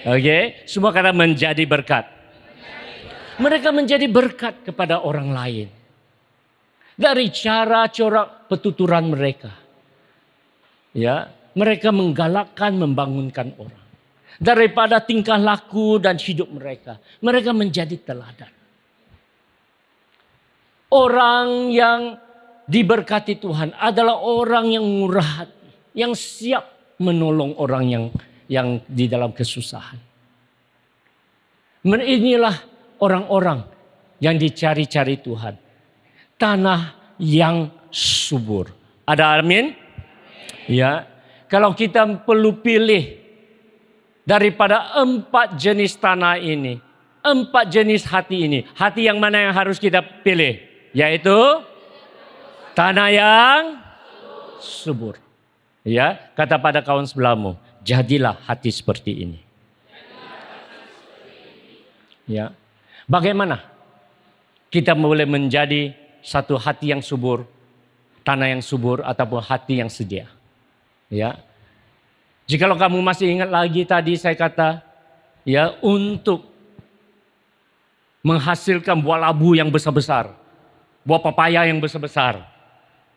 Oke, semua kata menjadi berkat. Mereka menjadi berkat kepada orang lain. Dari cara corak petuturan mereka. Ya, mereka menggalakkan, membangunkan orang. Daripada tingkah laku dan hidup mereka, mereka menjadi teladan. Orang yang diberkati Tuhan adalah orang yang murah hati, yang siap menolong orang yang di dalam kesusahan. Inilah orang-orang yang dicari-cari Tuhan. Tanah yang subur. Ada amin? Ya. Kalau kita perlu pilih daripada 4 jenis tanah ini, 4 jenis hati ini, hati yang mana yang harus kita pilih? Yaitu tanah yang subur. Ya, kata pada kawan sebelahmu, jadilah hati seperti ini. Ya. Bagaimana kita boleh menjadi satu hati yang subur, tanah yang subur, ataupun hati yang sedia? Ya, jikalau kamu masih ingat lagi tadi saya kata, ya, untuk menghasilkan buah labu yang besar-besar, buah papaya yang besar-besar,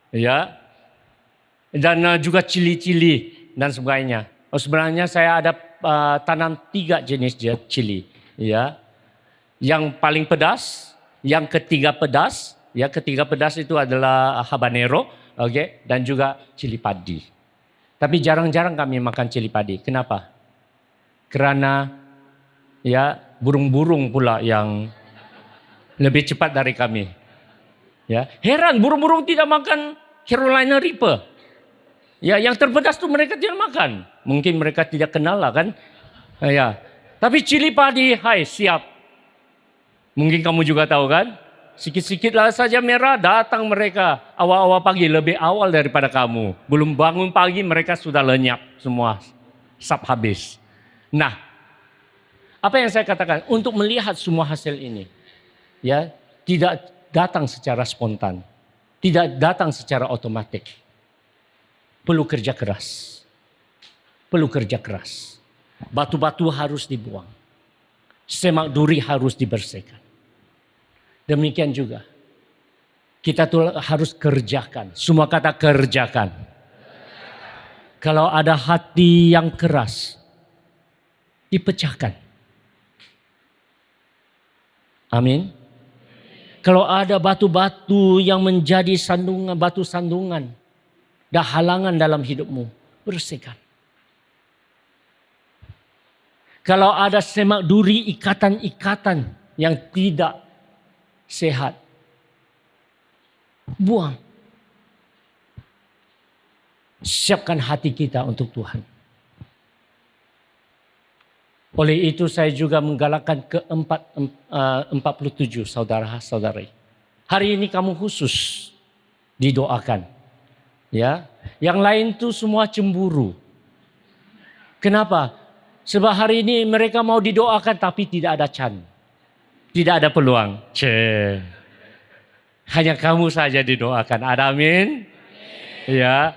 ya, dan juga cili-cili dan sebagainya. Sebenarnya saya ada tanam 3 jenis cili, ya. Yang paling pedas, yang ketiga pedas, ya, ketiga pedas itu adalah habanero, oke, dan juga cili padi. Tapi jarang-jarang kami makan cili padi. Kenapa? Karena, ya, burung-burung pula yang lebih cepat dari kami. Ya, heran burung-burung tidak makan Carolina Reaper. Ya, yang terpedas tuh mereka tidak makan. Mungkin mereka tidak kenal lah kan. Ya, tapi cili padi, hai, siap. Mungkin kamu juga tahu kan, sikit-sikitlah saja merah datang mereka awal-awal pagi, lebih awal daripada kamu. Belum bangun pagi mereka sudah lenyap semua, sap habis. Nah, apa yang saya katakan, untuk melihat semua hasil ini, ya, tidak datang secara spontan, tidak datang secara otomatis. Perlu kerja keras, perlu kerja keras. Batu-batu harus dibuang, semak duri harus dibersihkan. Demikian juga kita tuh harus kerjakan. Semua kata kerjakan. Kalau ada hati yang keras, dipecahkan. Amin. Kalau ada batu-batu yang menjadi sandungan, batu sandungan dan halangan dalam hidupmu, bersihkan. Kalau ada semak duri, ikatan-ikatan yang tidak sehat, buang. Siapkan hati kita untuk Tuhan. Oleh itu saya juga menggalakkan ke 47 saudara-saudari. Hari ini kamu khusus didoakan. Ya, yang lain tuh semua cemburu. Kenapa? Sebab hari ini mereka mau didoakan tapi tidak ada can. Tidak ada peluang. Hanya kamu saja didoakan. Ada amin? Ya,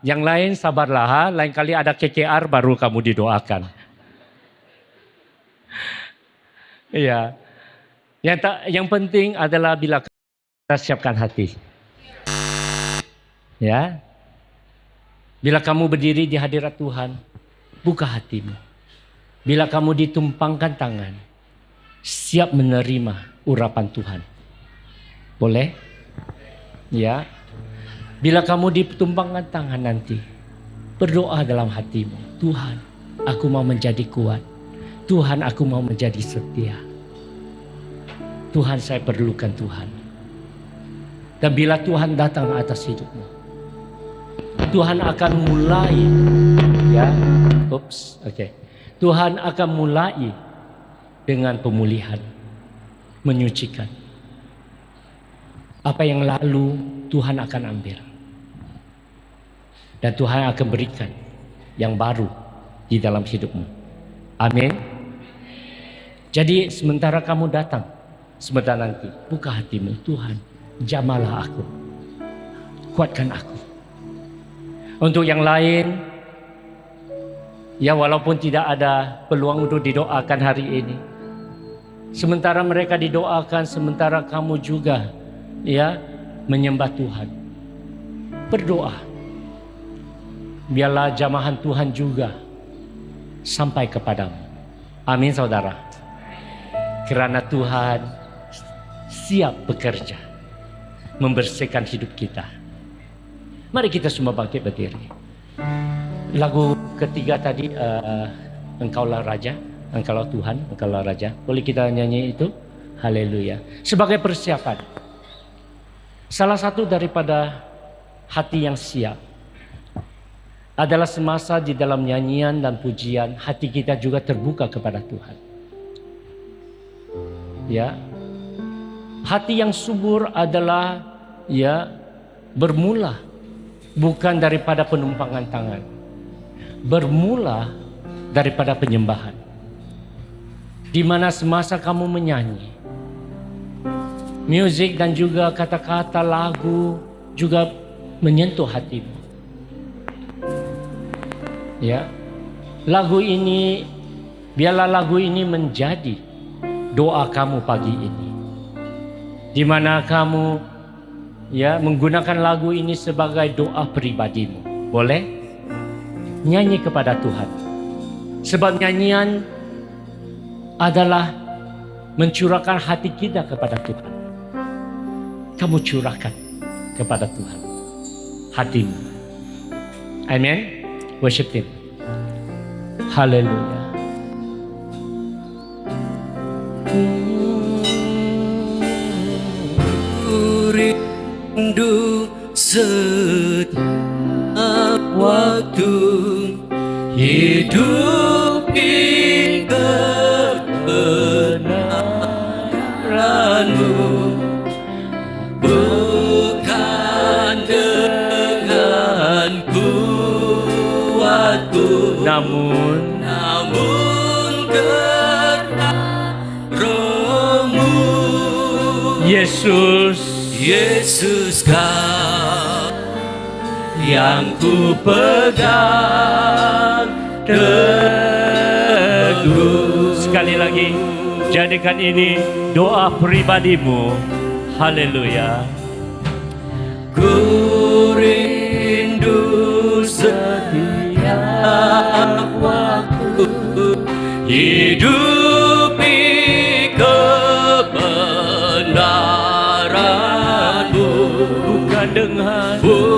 Yang lain sabarlah, lain kali ada KKR baru kamu didoakan. Iya. Yang penting adalah bila kita siapkan hati. Ya. Bila kamu berdiri di hadirat Tuhan, buka hatimu. Bila kamu ditumpangkan tangan, siap menerima urapan Tuhan. Boleh? Ya. Bila kamu ditumpangkan tangan nanti, berdoa dalam hatimu. Tuhan, aku mau menjadi kuat. Tuhan, aku mau menjadi setia. Tuhan, saya perlukan Tuhan. Dan bila Tuhan datang atas hidupmu, Tuhan akan mulai, ya, Tuhan akan mulai dengan pemulihan, menyucikan. Apa yang lalu Tuhan akan ambil. Dan Tuhan akan berikan yang baru di dalam hidupmu. Amin. Jadi sementara kamu datang, sebentar nanti, buka hatimu. Tuhan, jamahlah aku. Kuatkan aku. Untuk yang lain, ya walaupun tidak ada peluang untuk didoakan hari ini. Sementara mereka didoakan, sementara kamu juga ya menyembah Tuhan. Berdoa. Biarlah jamahan Tuhan juga sampai kepadamu. Amin saudara. Karena Tuhan siap bekerja membersihkan hidup kita. Mari kita semua bangkit berdiri. Lagu ketiga tadi, Engkaulah Raja, Engkaulah Tuhan, Engkaulah Raja. Boleh kita nyanyi itu? Haleluya. Sebagai persiapan. Salah satu daripada hati yang siap adalah semasa di dalam nyanyian dan pujian hati kita juga terbuka kepada Tuhan. Ya. Hati yang subur adalah ya bermula bukan daripada penumpangan tangan. Bermula daripada penyembahan. Di mana semasa kamu menyanyi, musik dan juga kata-kata lagu juga menyentuh hatimu. Ya, lagu ini, biarlah lagu ini menjadi doa kamu pagi ini. Di mana kamu ya menggunakan lagu ini sebagai doa pribadimu. Boleh? Nyanyi kepada Tuhan. Sebab nyanyian adalah mencurahkan hati kita kepada Tuhan. Kamu curahkan kepada Tuhan hatimu. Amin. Worship Him. Haleluya. Rindu setiap waktu hidup di kebenaran-Mu, bukan dengan kuatku, namun karena Roh-Mu. Yesus Kau yang ku pegang teguh. Sekali lagi, jadikan ini doa pribadimu. Haleluya. Ku rindu setiap waktu hidup di kebenaran-Mu, bukan dengan kuat.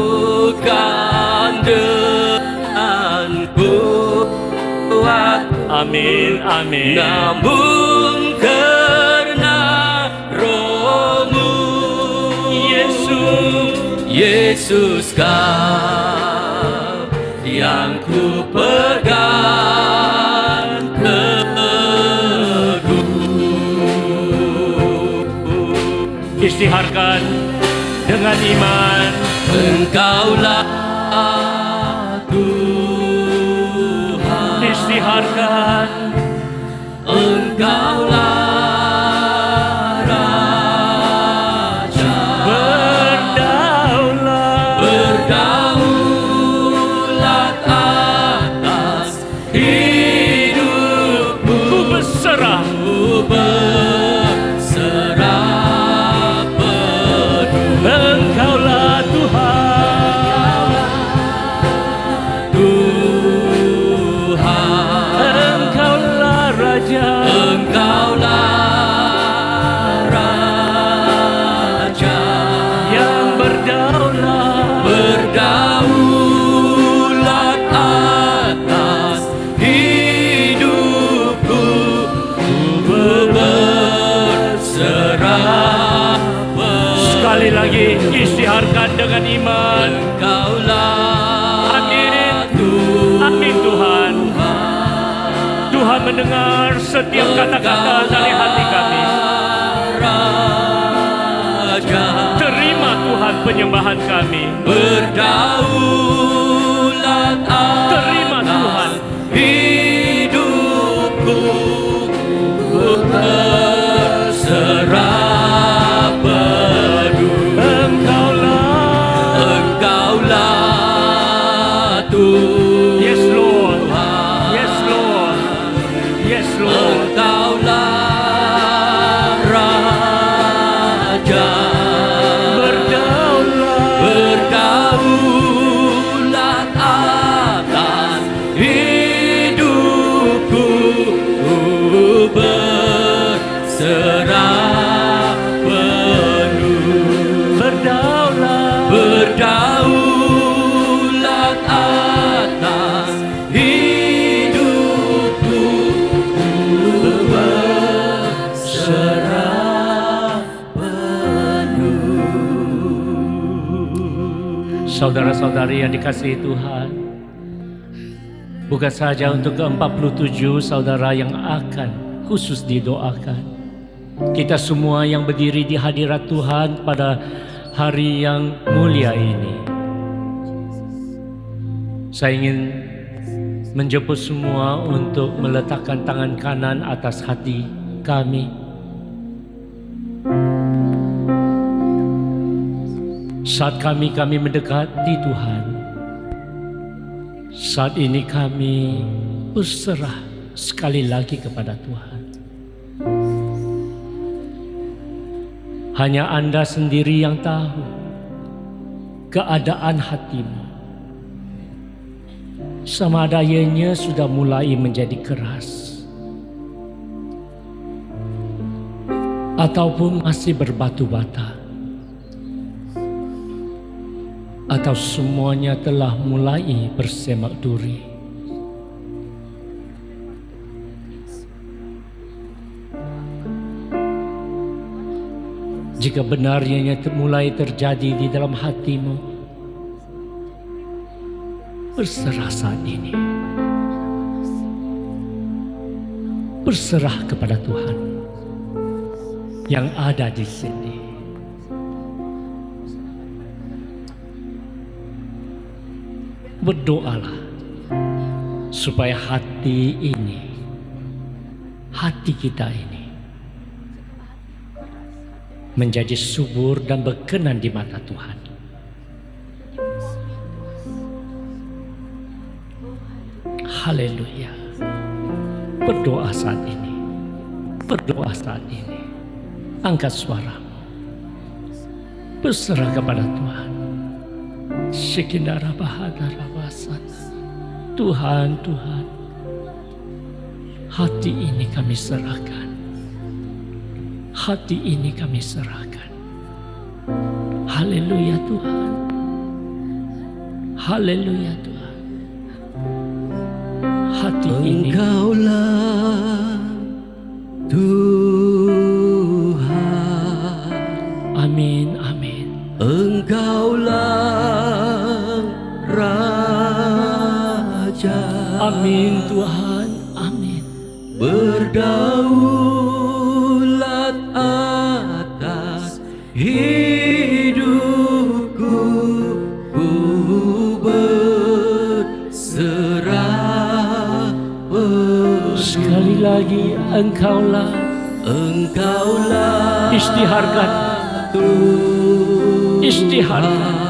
Amin, amin. Namun karena Roh-Mu. Yesus Kau yang ku pegang teguh. Istiharkan dengan iman. Engkaulah Tuhan. Istiharkan. Engkaulah Raja. Berdaulat. Sekali lagi isytiharkan dengan iman. Engkaulah Amin. Tuhan. Amin Tuhan. Tuhan mendengar setiap kata-kata dari hati kami. Raja Terima Tuhan penyembahan kami. berdaulat Terima Tuhan. hidupku, ku berserah penuh. Engkaulah Tuhan. Yes Lord. Yes Lord. Yes Lord. Engkaulah Raja berdaulat atas hidupku, ku berserah penuh. Berdaulat atas hidupku, ku berserah penuh. Saudara-saudari yang dikasihi Tuhan, bukan saja untuk ke-47 saudara yang akan khusus didoakan, kita semua yang berdiri di hadirat Tuhan pada hari yang mulia ini. Saya ingin menjemput semua untuk meletakkan tangan kanan atas hati kami. Saat kami mendekati Tuhan, saat ini kami berserah sekali lagi kepada Tuhan. Hanya Anda sendiri yang tahu keadaan hatimu. Sama ada ianya sudah mulai menjadi keras, ataupun masih berbatu bata, atau semuanya telah mulai bersemak duri. Jika benarnya mulai terjadi di dalam hatimu, berserah saat ini. Berserah kepada Tuhan yang ada di sini. Berdoalah supaya hati ini, hati kita ini menjadi subur dan berkenan di mata Tuhan. Haleluya. Berdoa saat ini. Berdoa saat ini. Angkat suaramu. Berserah kepada Tuhan. Shikindara bahadara basana. Tuhan, Tuhan, hati ini kami serahkan. Hati ini kami serahkan. Haleluya Tuhan. Haleluya Tuhan. Hati ini. Engkaulah Tuhan. Amin, amin. Engkaulah Raja. Amin Tuhan, amin. Berdaulat atas hidupku, ku berserah penuh. Sekali lagi Engkaulah. Isytiharkan. Isytiharkan.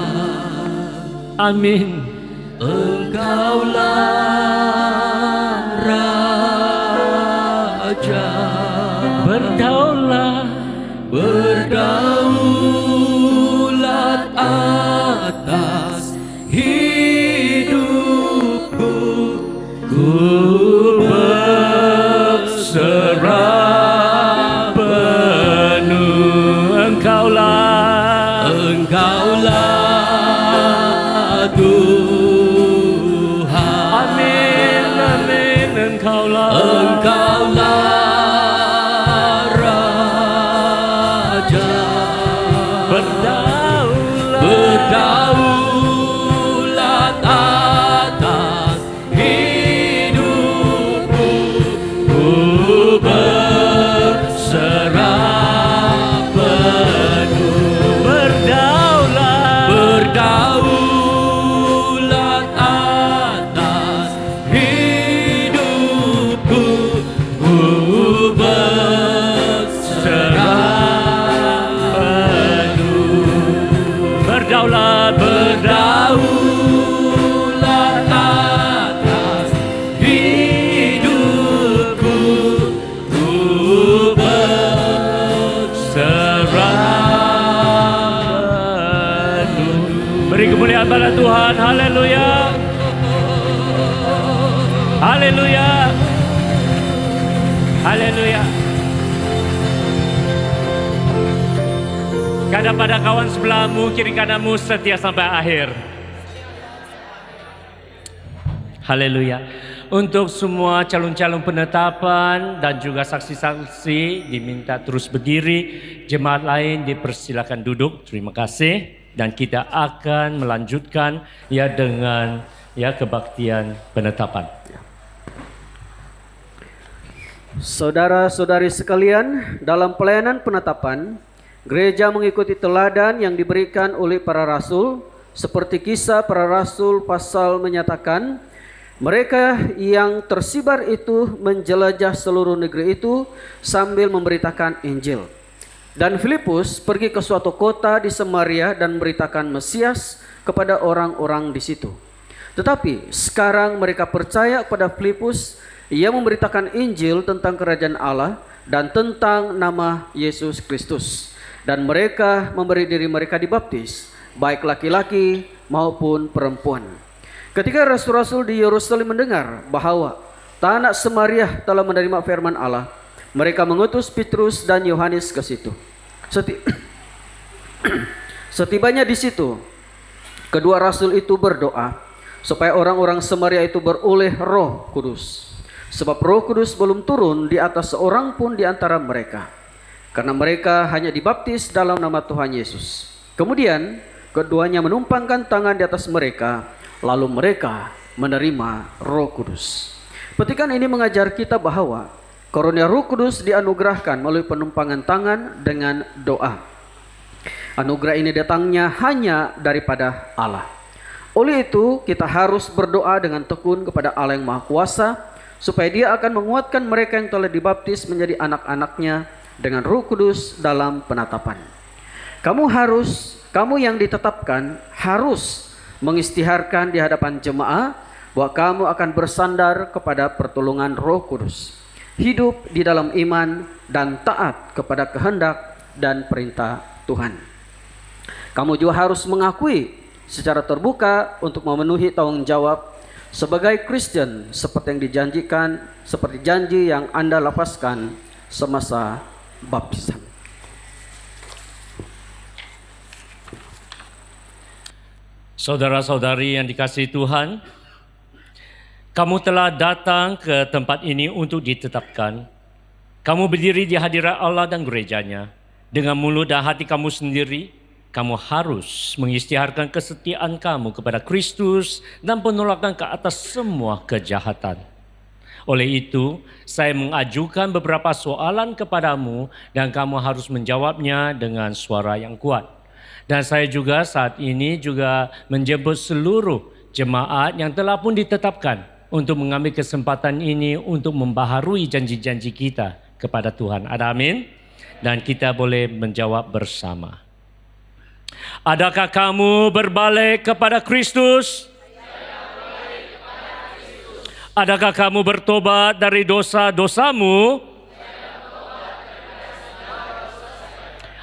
Amin. Engkaulah Raja berdaulat atas hidupku, ku berserah penuh. Engkaulah Tuhan. Amin, amin. Engkaulah Raja berdaulat kemuliaan pada Tuhan. Haleluya. Haleluya. Haleluya. Kata pada kawan sebelahmu, kiri kananmu setia sampai akhir. Haleluya. Untuk semua calon-calon penetapan dan juga saksi-saksi diminta terus berdiri. Jemaat lain dipersilakan duduk. Terima kasih. Dan kita akan melanjutkan ya dengan ya kebaktian penetapan. Saudara-saudari sekalian, dalam pelayanan penetapan, gereja mengikuti teladan yang diberikan oleh para rasul, seperti Kisah Para Rasul pasal menyatakan, mereka yang tersibar itu menjelajah seluruh negeri itu sambil memberitakan Injil. Dan Filipus pergi ke suatu kota di Samaria dan memberitakan Mesias kepada orang-orang di situ. Tetapi sekarang mereka percaya kepada Filipus. Ia memberitakan Injil tentang kerajaan Allah dan tentang nama Yesus Kristus. Dan mereka memberi diri mereka dibaptis, baik laki-laki maupun perempuan. Ketika rasul-rasul di Yerusalem mendengar bahwa tanah Samaria telah menerima firman Allah, mereka mengutus Petrus dan Yohanes ke situ. Setibanya di situ, kedua rasul itu berdoa supaya orang-orang Samaria itu beroleh Roh Kudus. Sebab Roh Kudus belum turun di atas seorang pun di antara mereka, karena mereka hanya dibaptis dalam nama Tuhan Yesus. Kemudian keduanya menumpangkan tangan di atas mereka, lalu mereka menerima Roh Kudus. Petikan ini mengajar kita bahwa karunia Roh Kudus dianugerahkan melalui penumpangan tangan dengan doa. Anugerah ini datangnya hanya daripada Allah. Oleh itu kita harus berdoa dengan tekun kepada Allah yang Maha Kuasa, supaya Dia akan menguatkan mereka yang telah dibaptis menjadi anak-anaknya dengan Roh Kudus dalam penatapan. Kamu yang ditetapkan harus mengistiharkan di hadapan jemaah bahwa kamu akan bersandar kepada pertolongan Roh Kudus, hidup di dalam iman dan taat kepada kehendak dan perintah Tuhan. Kamu juga harus mengakui secara terbuka untuk memenuhi tanggung jawab sebagai Kristen seperti yang dijanjikan, seperti janji yang Anda lapaskan semasa baptisan. Saudara-saudari yang dikasihi Tuhan, kamu telah datang ke tempat ini untuk ditetapkan. Kamu berdiri di hadirat Allah dan gerejanya. Dengan mulut dan hati kamu sendiri, kamu harus mengisytiharkan kesetiaan kamu kepada Kristus dan penolakan ke atas semua kejahatan. Oleh itu, saya mengajukan beberapa soalan kepadamu dan kamu harus menjawabnya dengan suara yang kuat. Dan saya juga saat ini juga menjemput seluruh jemaat yang telah pun ditetapkan untuk mengambil kesempatan ini untuk membaharui janji-janji kita kepada Tuhan. Ada amin? Dan kita boleh menjawab bersama. Adakah kamu berbalik kepada Kristus? Adakah kamu bertobat dari dosa-dosamu?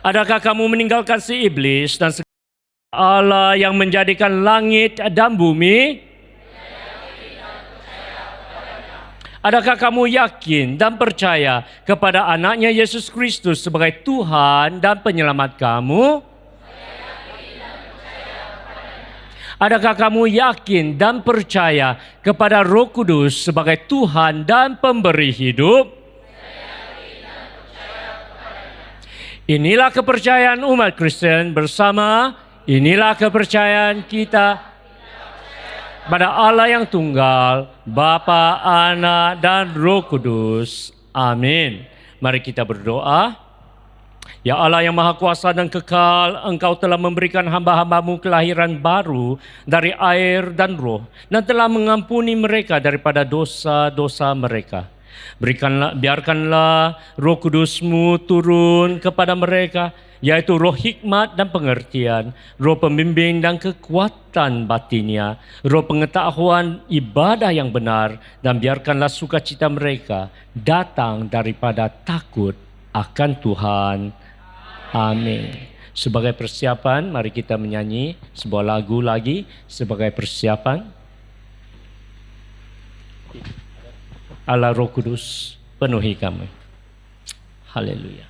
Adakah kamu meninggalkan si iblis dan Allah yang menjadikan langit dan bumi? Adakah kamu yakin dan percaya kepada anaknya Yesus Kristus sebagai Tuhan dan penyelamat kamu? Adakah kamu yakin dan percaya kepada Roh Kudus sebagai Tuhan dan pemberi hidup? Inilah kepercayaan umat Kristen bersama. Inilah kepercayaan kita pada Allah yang tunggal, Bapa, Anak, dan Roh Kudus. Amin. Mari kita berdoa. Ya Allah yang Maha Kuasa dan Kekal, Engkau telah memberikan hamba-hambamu kelahiran baru dari air dan roh, dan telah mengampuni mereka daripada dosa-dosa mereka. Biarkanlah Roh Kudus-Mu turun kepada mereka, yaitu roh hikmat dan pengertian, roh pembimbing dan kekuatan batinnya, roh pengetahuan ibadah yang benar, dan biarkanlah sukacita mereka datang daripada takut akan Tuhan. Amin. Sebagai persiapan, mari kita menyanyi sebuah lagu lagi sebagai persiapan. Allah Roh Kudus penuhi kami. Haleluya.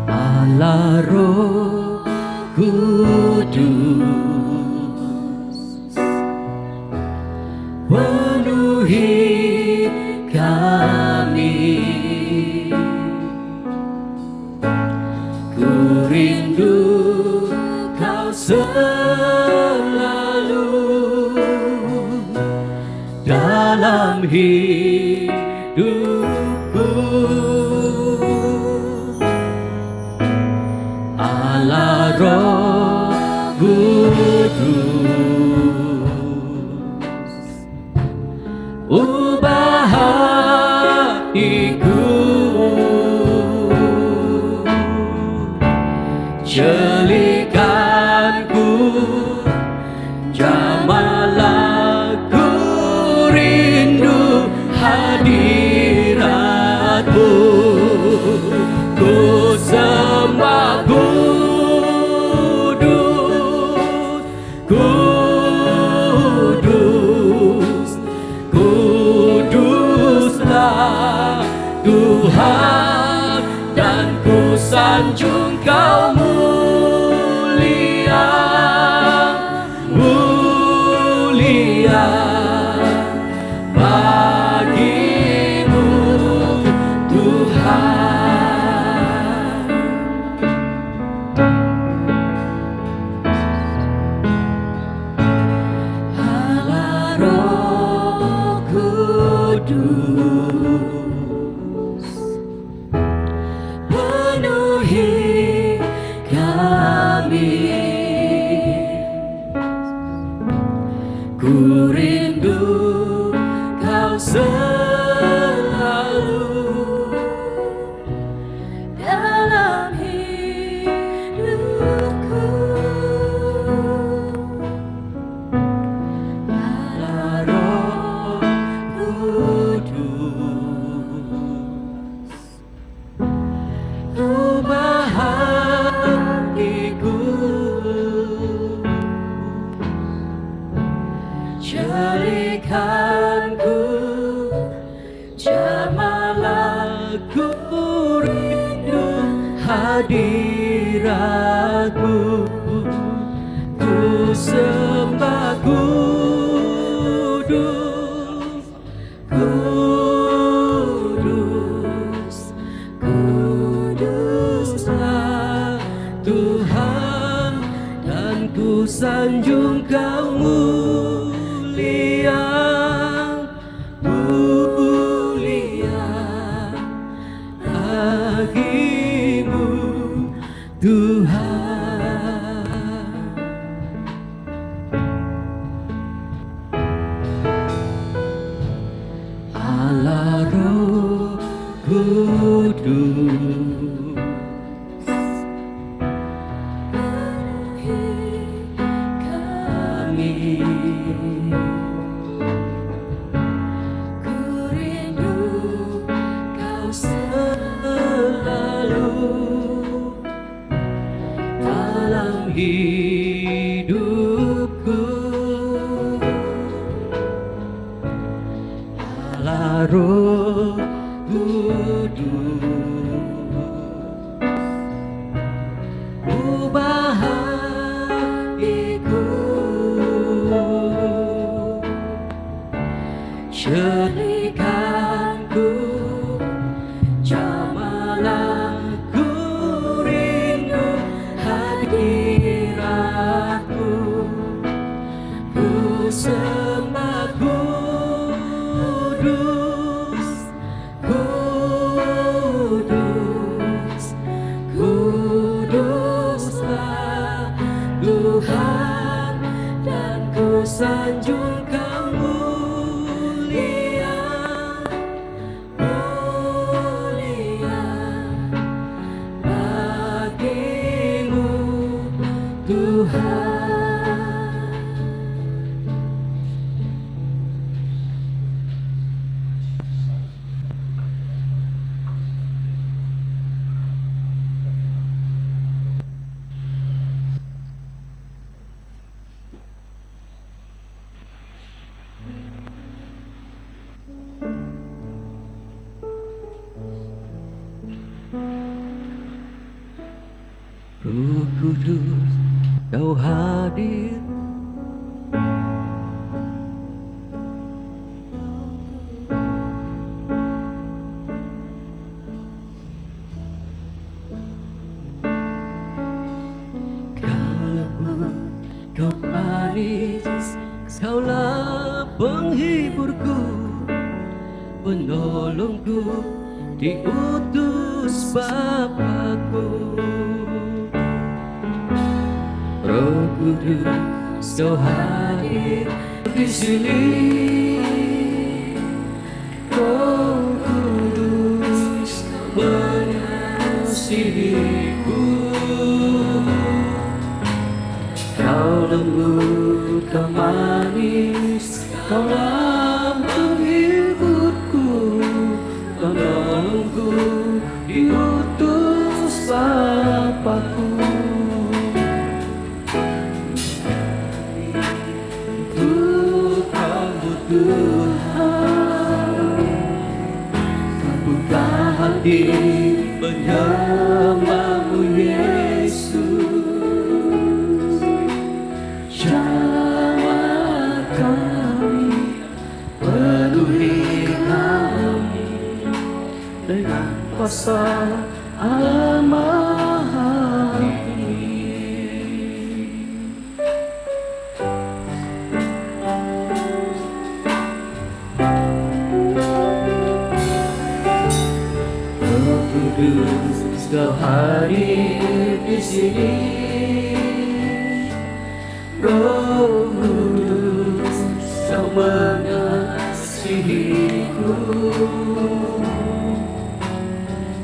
Allah Roh Kudus penuhi kami, ku rindu Kau selalu dalam hidupku. Allah Roh Kudus, ubah hatiku, jelikanku, jamalah ku rindu hadiratmu, ku sembah kudus, kudus, kuduslah Tuhan, dan ku sanjung Kau mulia, mulia bagimu Tuhan. Allah Roh Kudus penuhi kami, ku rindu Kau selalu dalam hidupku. Allah Roh Kudus, ubah hatiku, jerikanku, jamalah ku rindu hadiratmu, ku sembah kudus, kudus, kuduslah Tuhan, dan ku sanjung Kau mulia, mulia bagimu Tuhan. Allah Roh Kudus penuhi kami, ku rindu Kau selalu dalam hidupku. Allah Roh Kudus, ubah hatiku, jerikanku, jamalah ku rindu hadiratmu, ku sembah kudus, kudus, kuduslah Tuhan, dan ku sanjung Kau mulia, Roh Kudus, Kau hadir. Kau lembut, Kau manis, Kaulah penghiburku, penolongku, diutus Bapakku. Roh Kudus, Kau hadir di sini. Roh Kudus, mengasihiku. Kau lembut, Kau manis, Kaulah penghiburku, penolongku, diutus Bapakku. Tuhan, buka hati menyembahmu Yesus. Jamah kami, penuhi kami dengan kuasa Allah Maha Tinggi. Kudus, Kau hadir di sini. Roh Kudus, Kau mengasihiku.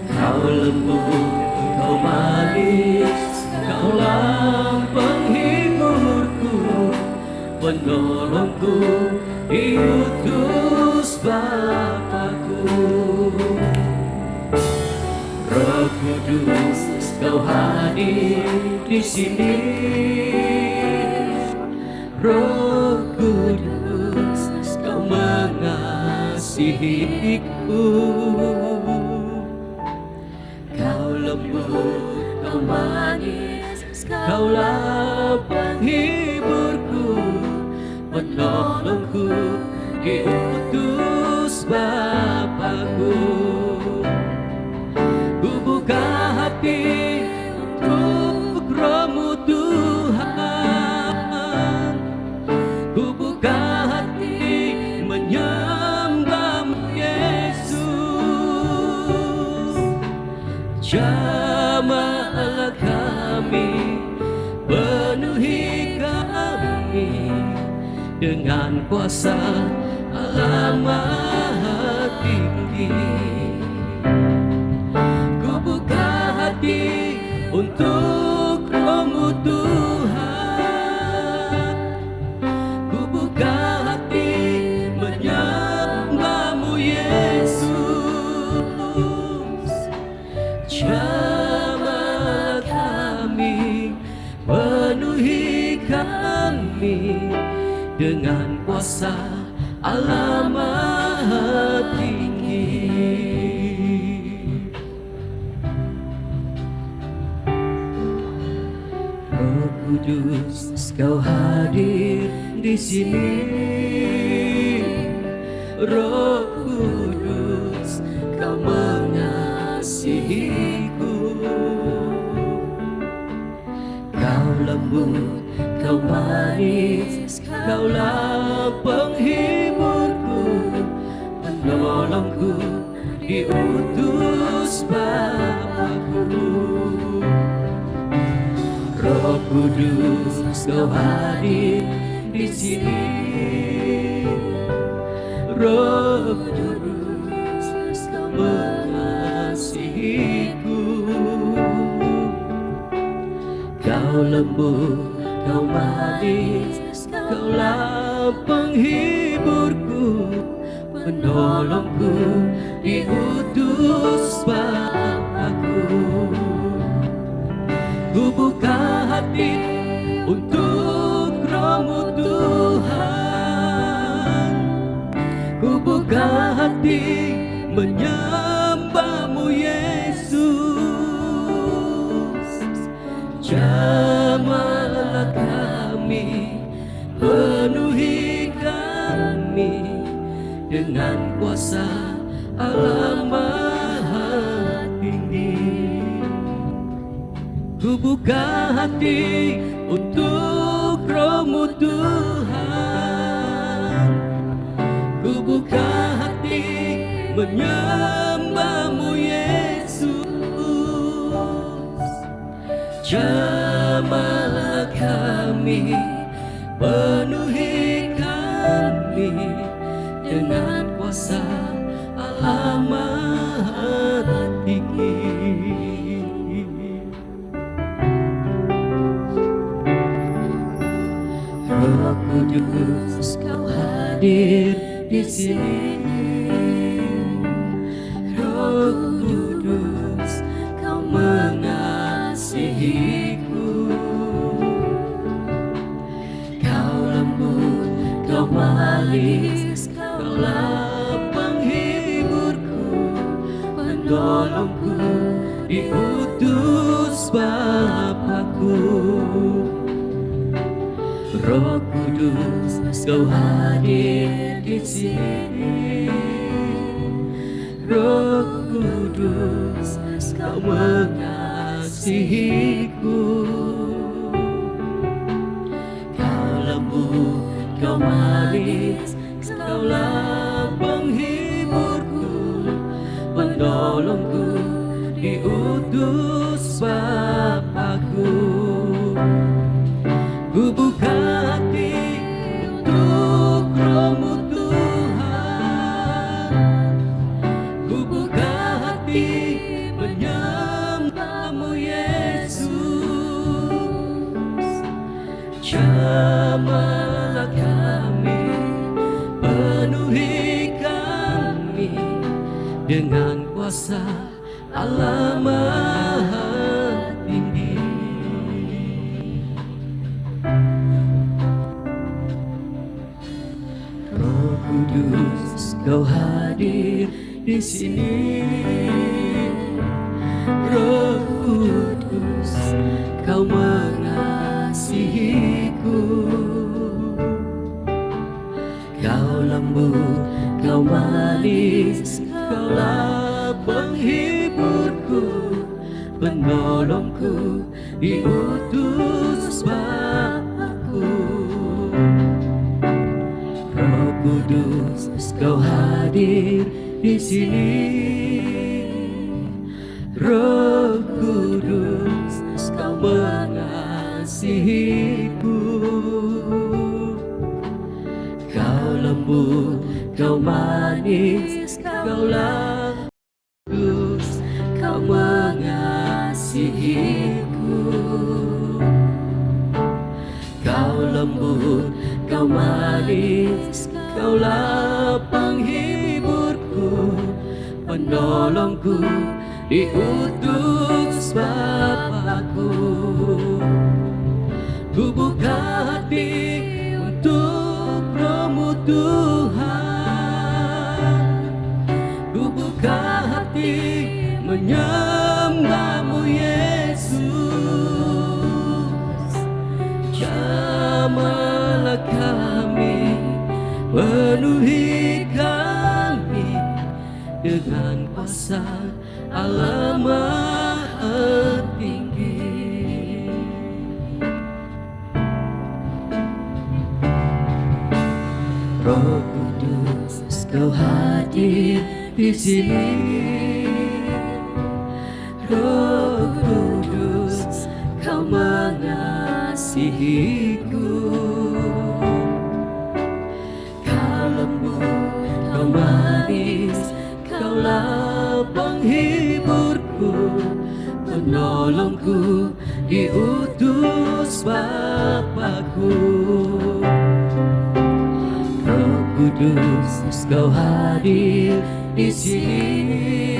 Kau lembut, Kau manis, Kaulah penghiburku, penolongku, diutus Bapakku. Roh Kudus, Kau hadir di sini. Roh Kudus, Kau mengasihiku. Kau lembut, Kau manis, Kaulah penghiburku, penolongku, diutus Bapakku. Buka hati untuk Roh-Mu Tuhan. Ku buka hati menyembah-Mu Yesus. Jamah kami, penuhi kami dengan kuasa Allah Maha Tinggi. Untuk Roh-Mu Tuhan, ku buka hati menyembah-Mu Yesus. Jamah kami, penuhi kami dengan kuasa Allah Maha Tinggi. Kudus, Kau hadir di sini. Roh Kudus, Kau mengasihiku. Kau lembut, Kau manis, Kaulah penghiburku, penolongku, diutus Bapakku. Roh Kudus, Kau hadir di sini. Roh Kudus, Kau mengasihiku. Kau lembut, Kau manis, Kaulah penghiburku, penolongku, diutus Bapakku. Ku buka hati untuk Roh-Mu Tuhan. hati menyembahmu Yesus. Jamahlah kami, penuhi kami dengan kuasa Allah Maha Tinggi. Ku buka hati untuk Roh-Mu Tuhan, ku buka hati menyembahmu Yesus. Jamahlah kami, penuhi kami dengan kuasa Allah Maha Tinggi. Roh Kudus, Kau hadir di sini. Roh Kudus, Kau mengasihiku. Kau lembut, Kau manis, Kaulah penghiburku, penolongku, diutus Bapakku. Roh Kudus, Kau hadir di sini. Roh Kudus, Kau mengasihiku. Kau lembut, Kau manis, Kaulah penghiburku, penolongku, diutus Bapakku. Ku buka hati untuk Roh-Mu Tuhan, ku buka hati menyembahmu Yesus. Jamahlah kami, penuhi kami dengan kuasa Allah Maha Tinggi. Roh Kudus, Kau hadir di sini. Roh Kudus, Kau mengasihiku. Kau lembut, Kau manis, Kaulah penghiburku, penolongku, diutus Bapakku. Roh Kudus, Kau hadir di sini. Roh Kudus, Kau mengasihiku. Kau lembut, Kau manis, Kaulah Kudus, Kau mengasihiku. Kau lembut, Kau manis, Kaulah penghiburku, penolongku, diutus Bapakku. Ku buka hati untuk Roh-Mu Tuhan, ku buka hati menyembahmu Yesus. Jamahlah kami, penuhi kami dengan kuasa Allah Maha Tinggi. Roh Kudus, Kau hadir di sini. Roh Kudus, Kau mengasihiku. Kau lembut, Kau manis, Kaulah penghiburku, penolongku, diutus Bapakku. Roh Kudus, Kau hadir di sini.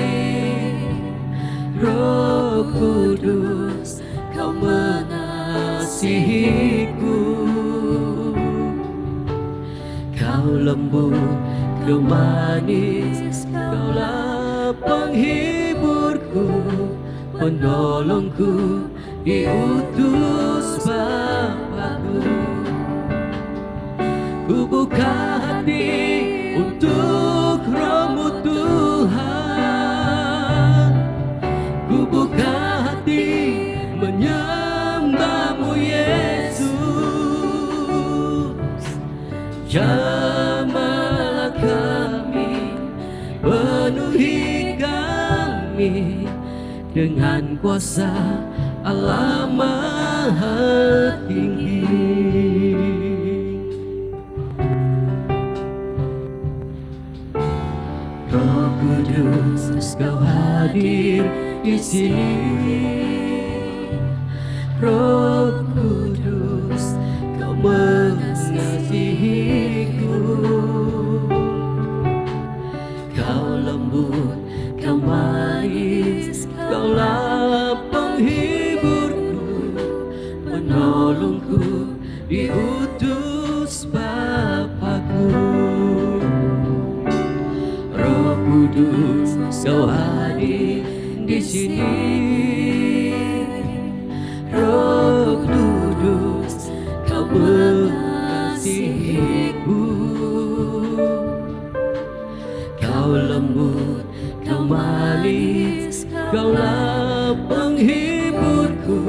Roh Kudus, Kau mengasihiku. Kau lembut, Kau manis, Kaulah penghiburku, penolongku, diutus Bapakku. Ku buka hati untuk Roh-Mu Tuhan. Ku buka hati menyembah-Mu Yesus. Jamahlah kami, penuhi kami dengan kuasa Allah Maha Tinggi. Roh Kudus, Kau hadir di sini. Roh Kudus, Kau mengasihiku. Kau lembut, Kau manis, Kaulah penghiburku, penolongku, diutus Bapakku. Roh Kudus, Kau hadir di sini. Roh Kudus, Kau mengasihiku. Kau lembut, Kau manis, Kaulah penghiburku,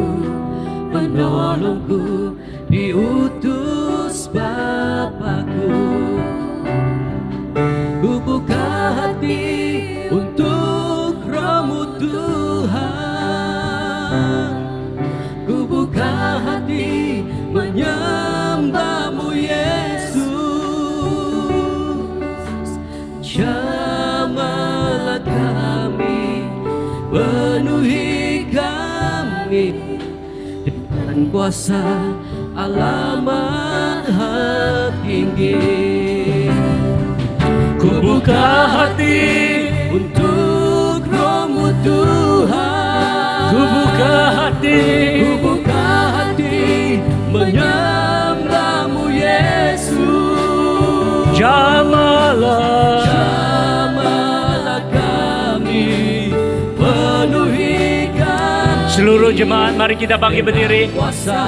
penolongku, diutus Bapakku. Ku buka hati untuk Roh-Mu Tuhan. Ku buka hati menyembah-Mu Yesus. Jamahlah kami, penuhi kami dengan kuasa Allah Maha Tinggi. Ku buka hati untuk Roh-Mu Tuhan. Ku buka hati, ku buka hati menyembah-Mu Yesus. Jamahlah kami, penuhi kami. Seluruh jemaat, mari kita bangkit berdiri. Kuasa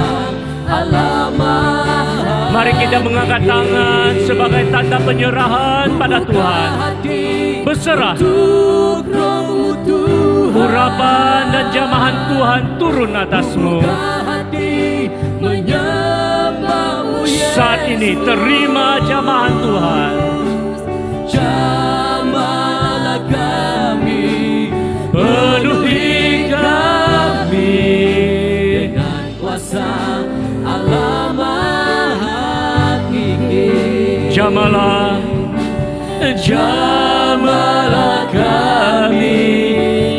Allah Maha. Mari kita mengangkat tangan sebagai tanda penyerahan pada Tuhan. Berserah. Untuk Roh-Mu Tuhan. Urapan dan jamahan Tuhan turun atasmu. Menyembah-Mu Yesus. Saat ini terima jamahan Tuhan. Jamahlah kami, Penuhi kami dengan kuasa Allah Maha Tinggi. Jamalah, jamalah kami.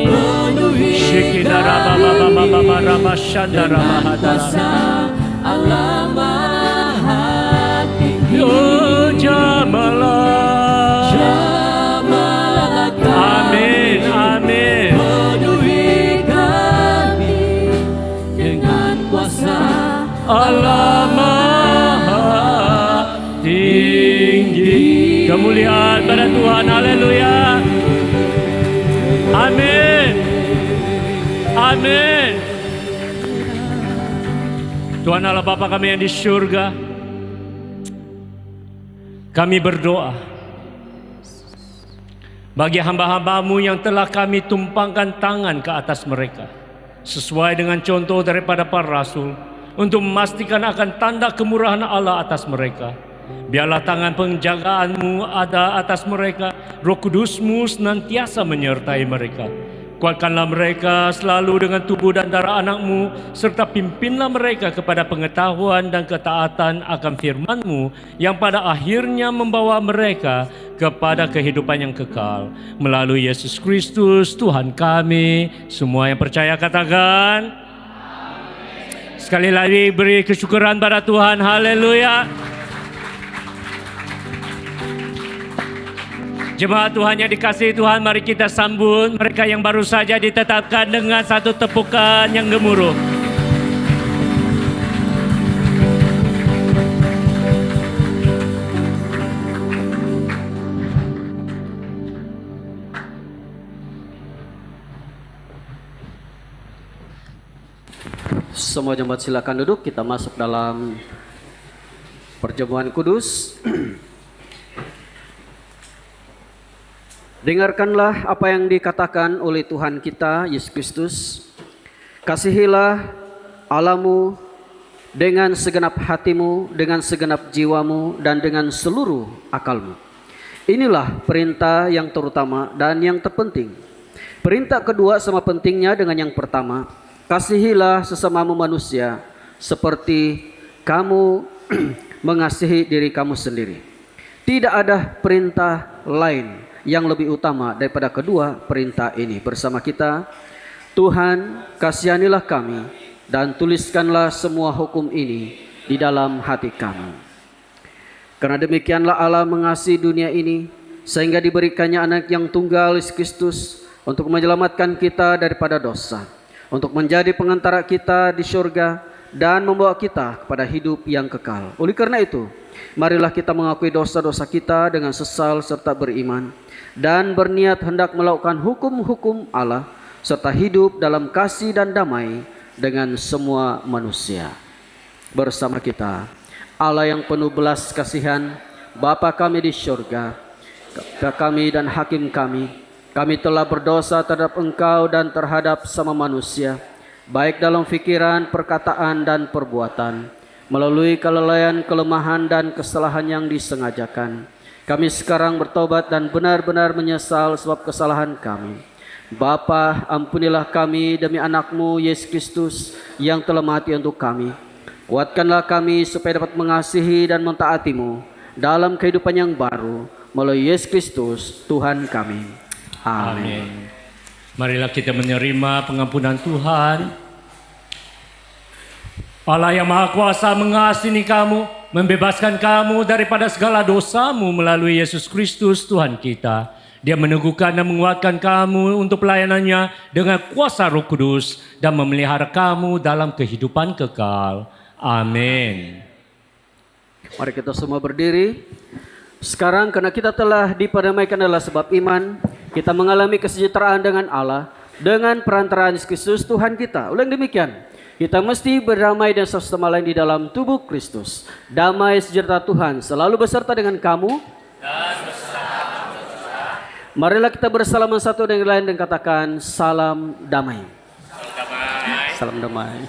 Penuhi Shikidara baba baba baba raba shandara kuasa mahadara. Allah Maha Tinggi. Oh jamalah, Jamahlah kami, amin amin. penuhi kami dengan kuasa Allah Maha Tinggi. Kemuliaan pada Tuhan, haleluya. Amin. Amin. Tuhan Allah Bapa kami yang di surga, kami berdoa bagi hamba-hamba-Mu yang telah kami tumpangkan tangan ke atas mereka, sesuai dengan contoh daripada para rasul, untuk memastikan akan tanda kemurahan Allah atas mereka. Biarlah tangan penjagaan-Mu ada atas mereka, Roh Kudus-Mu senantiasa menyertai mereka. Kuatkanlah mereka selalu dengan tubuh dan darah anak-Mu, serta pimpinlah mereka kepada pengetahuan dan ketaatan akan firman-Mu, yang pada akhirnya membawa mereka kepada kehidupan yang kekal. Melalui Yesus Kristus Tuhan kami, semua yang percaya katakan amin. Sekali lagi beri kesyukuran pada Tuhan, haleluya. Jemaat Tuhan yang dikasihi Tuhan, mari kita sambut mereka yang baru saja ditetapkan dengan satu tepukan yang gemuruh. Semua jemaat silakan duduk, kita masuk dalam perjamuan kudus. Dengarkanlah apa yang dikatakan oleh Tuhan kita Yesus Kristus. Kasihilah Allahmu dengan segenap hatimu, dengan segenap jiwamu, dan dengan seluruh akalmu. Inilah perintah yang terutama dan yang terpenting. Perintah kedua sama pentingnya dengan yang pertama. Kasihilah sesamamu manusia seperti kamu mengasihi diri kamu sendiri. Tidak ada perintah lain yang lebih utama daripada kedua perintah ini. Bersama kita, Tuhan, kasihanilah kami dan tuliskanlah semua hukum ini di dalam hati kami. Karena demikianlah Allah mengasihi dunia ini, sehingga diberikannya anak yang tunggal Yesus Kristus untuk menyelamatkan kita daripada dosa, untuk menjadi pengantara kita di surga dan membawa kita kepada hidup yang kekal. Oleh karena itu, marilah kita mengakui dosa-dosa kita dengan sesal serta beriman, dan berniat hendak melakukan hukum-hukum Allah, serta hidup dalam kasih dan damai dengan semua manusia. Bersama kita, Allah yang penuh belas kasihan, Bapa kami di surga, kami dan hakim kami telah berdosa terhadap Engkau dan terhadap sama manusia, baik dalam pikiran, perkataan, dan perbuatan, melalui kelalaian, kelemahan, dan kesalahan yang disengajakan. Kami sekarang bertobat dan benar-benar menyesal sebab kesalahan kami. Bapa, ampunilah kami demi anak-Mu Yesus Kristus yang telah mati untuk kami. Kuatkanlah kami supaya dapat mengasihi dan mentaati-Mu dalam kehidupan yang baru melalui Yesus Kristus Tuhan kami. Amin. Marilah kita menerima pengampunan Tuhan. Allah yang Maha Kuasa mengasihi kamu, membebaskan kamu daripada segala dosamu melalui Yesus Kristus Tuhan kita. Dia meneguhkan dan menguatkan kamu untuk pelayanannya dengan kuasa Roh Kudus dan memelihara kamu dalam kehidupan kekal. Amin. Mari kita semua berdiri. Sekarang karena kita telah diperdamaikan adalah sebab iman, kita mengalami kesejahteraan dengan Allah dengan perantaraan Yesus Kristus Tuhan kita. Ulang demikian, kita mesti berdamai dan satu sama lain di dalam tubuh Kristus. Damai sejahtera Tuhan selalu beserta dengan kamu. Marilah kita bersalaman satu dengan lain dan katakan salam damai. Salam damai.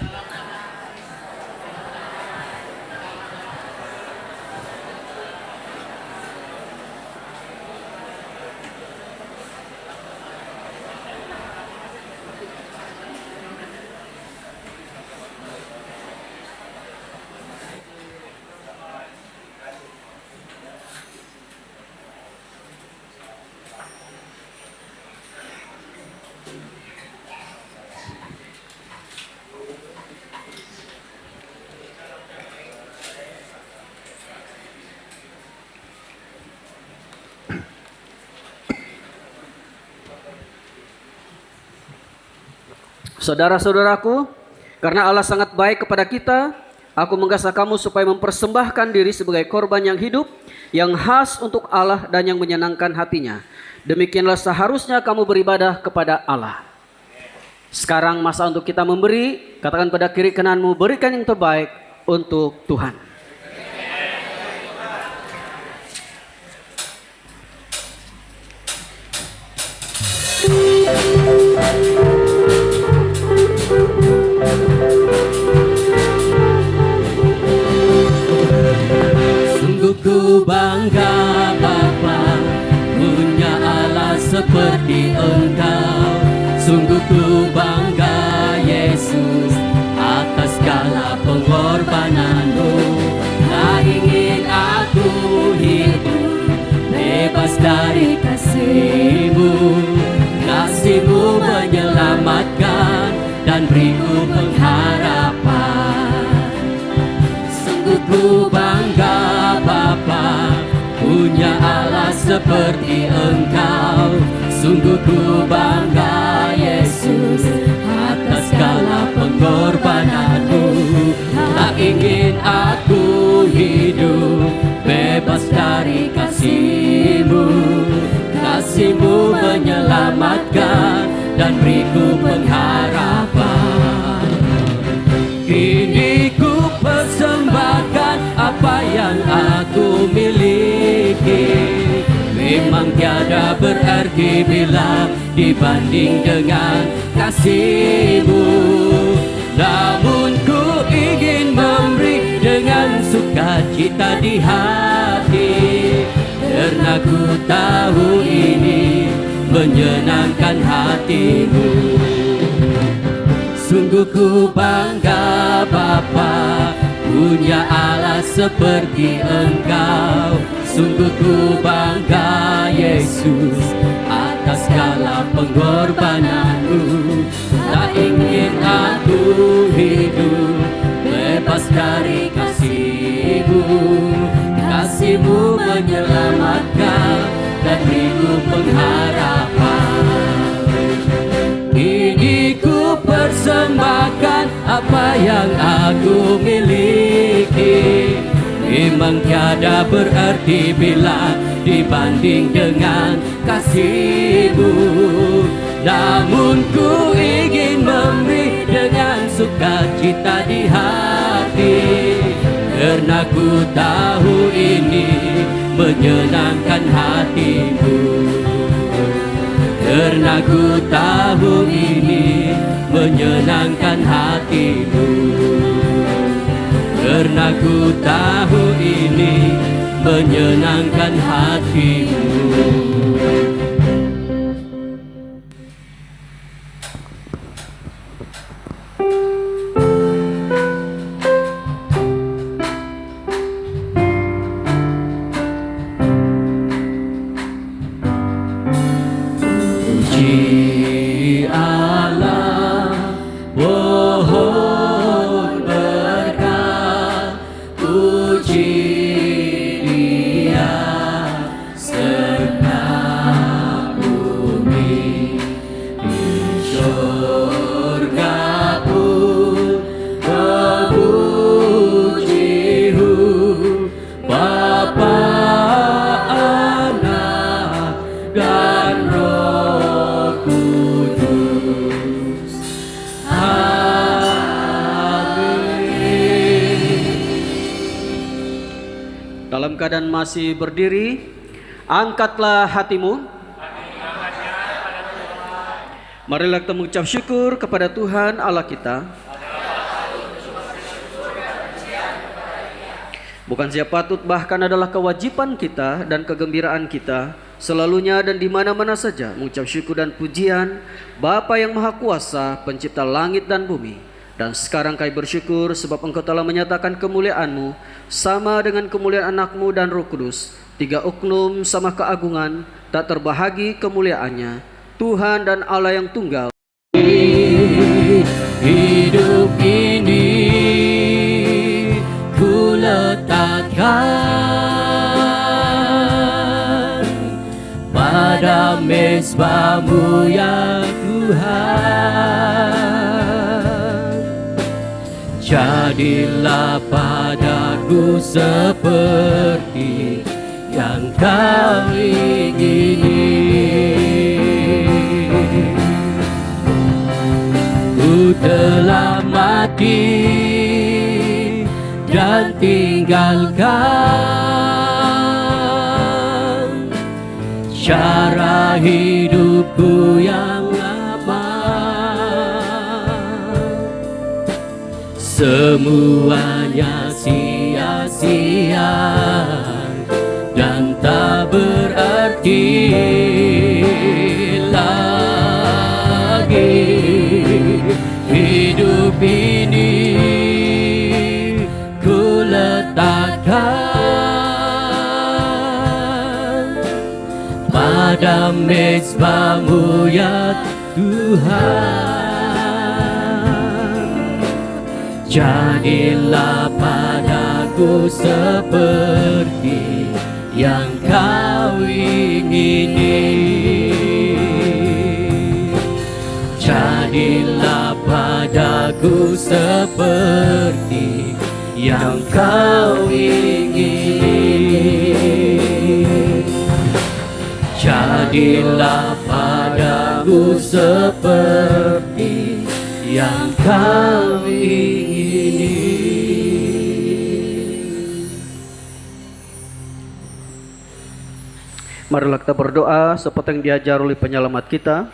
Saudara-saudaraku, karena Allah sangat baik kepada kita, aku mengasihi kamu supaya mempersembahkan diri sebagai korban yang hidup, yang khas untuk Allah dan yang menyenangkan hatinya. Demikianlah seharusnya kamu beribadah kepada Allah. Sekarang masa untuk kita memberi, katakan pada kiri kananmu, berikan yang terbaik untuk Tuhan. Sungguh ku bangga Bapa punya Allah seperti Engkau. Sungguh ku bangga Yesus atas segala pengorbananmu. Tak ingin aku hidup bebas dari kasih-Mu. Kasih-Mu menyelamatkan dan beriku pengharapan. Sungguh ku bangga Bapa punya Allah seperti Engkau. Sungguh ku bangga Yesus atas segala pengorbananmu. Tak ingin aku hidup bebas dari kasih-Mu. Kasih-Mu menyelamatkan dan beriku pengharapan. memang tiada berarti bila dibanding dengan kasih-Mu. Namun ku ingin memberi dengan sukacita di hati, karena ku tahu ini menyenangkan hati-Mu. Sungguh ku bangga Bapa punya Allah seperti Engkau. Sungguh ku bangga Yesus atas segala pengorbanan-Mu. Tak ingin aku hidup bebas dari kasih-Mu. Kasih-Mu menyelamatkan dan beriku pengharapan. Ini ku persembahkan apa yang aku miliki. Memang tiada berarti bila dibanding dengan kasih-Mu. Namun ku ingin memberi dengan sukacita di hati, karena ku tahu ini menyenangkan hati-Mu. Karena ku tahu ini menyenangkan hati-Mu. Karena ku tahu ini menyenangkan hati-Mu. Puji Allah, pohon berkat, puji Dia segenap bumi. Di syurga pun memuji-Hu, Bapa, Anak, dan Roh Kudus. Amin. Dalam keadaan masih berdiri, angkatlah hatimu. Marilah kita mengucap syukur kepada Tuhan Allah kita. Bukan siapa patut, bahkan adalah kewajiban kita dan kegembiraan kita selalunya dan di mana-mana saja mengucap syukur dan pujian Bapa yang Maha Kuasa, pencipta langit dan bumi. Dan sekarang kami bersyukur sebab Engkau telah menyatakan kemuliaan-Mu sama dengan kemuliaan Anak-Mu dan Roh Kudus, tiga uknum sama keagungan, tak terbahagi kemuliaannya, Tuhan dan Allah yang tunggal. Hidup ini ku letakkan pada mezbah-Mu ya Tuhan. Jadilah padaku seperti yang Kau ingini. Ku telah mati dan tinggalkan cara hidupku yang lama. Semuanya sia-sia dan tak berarti lagi. Hidup ini ku letakkan pada mezbah-Mu ya Tuhan. Jadilah padaku seperti yang Kau ingini. Jadilah padaku seperti yang Kau ingini. Jadilah padaku seperti yang Kau ingini. Marilah kita berdoa seperti yang diajar oleh penyelamat kita.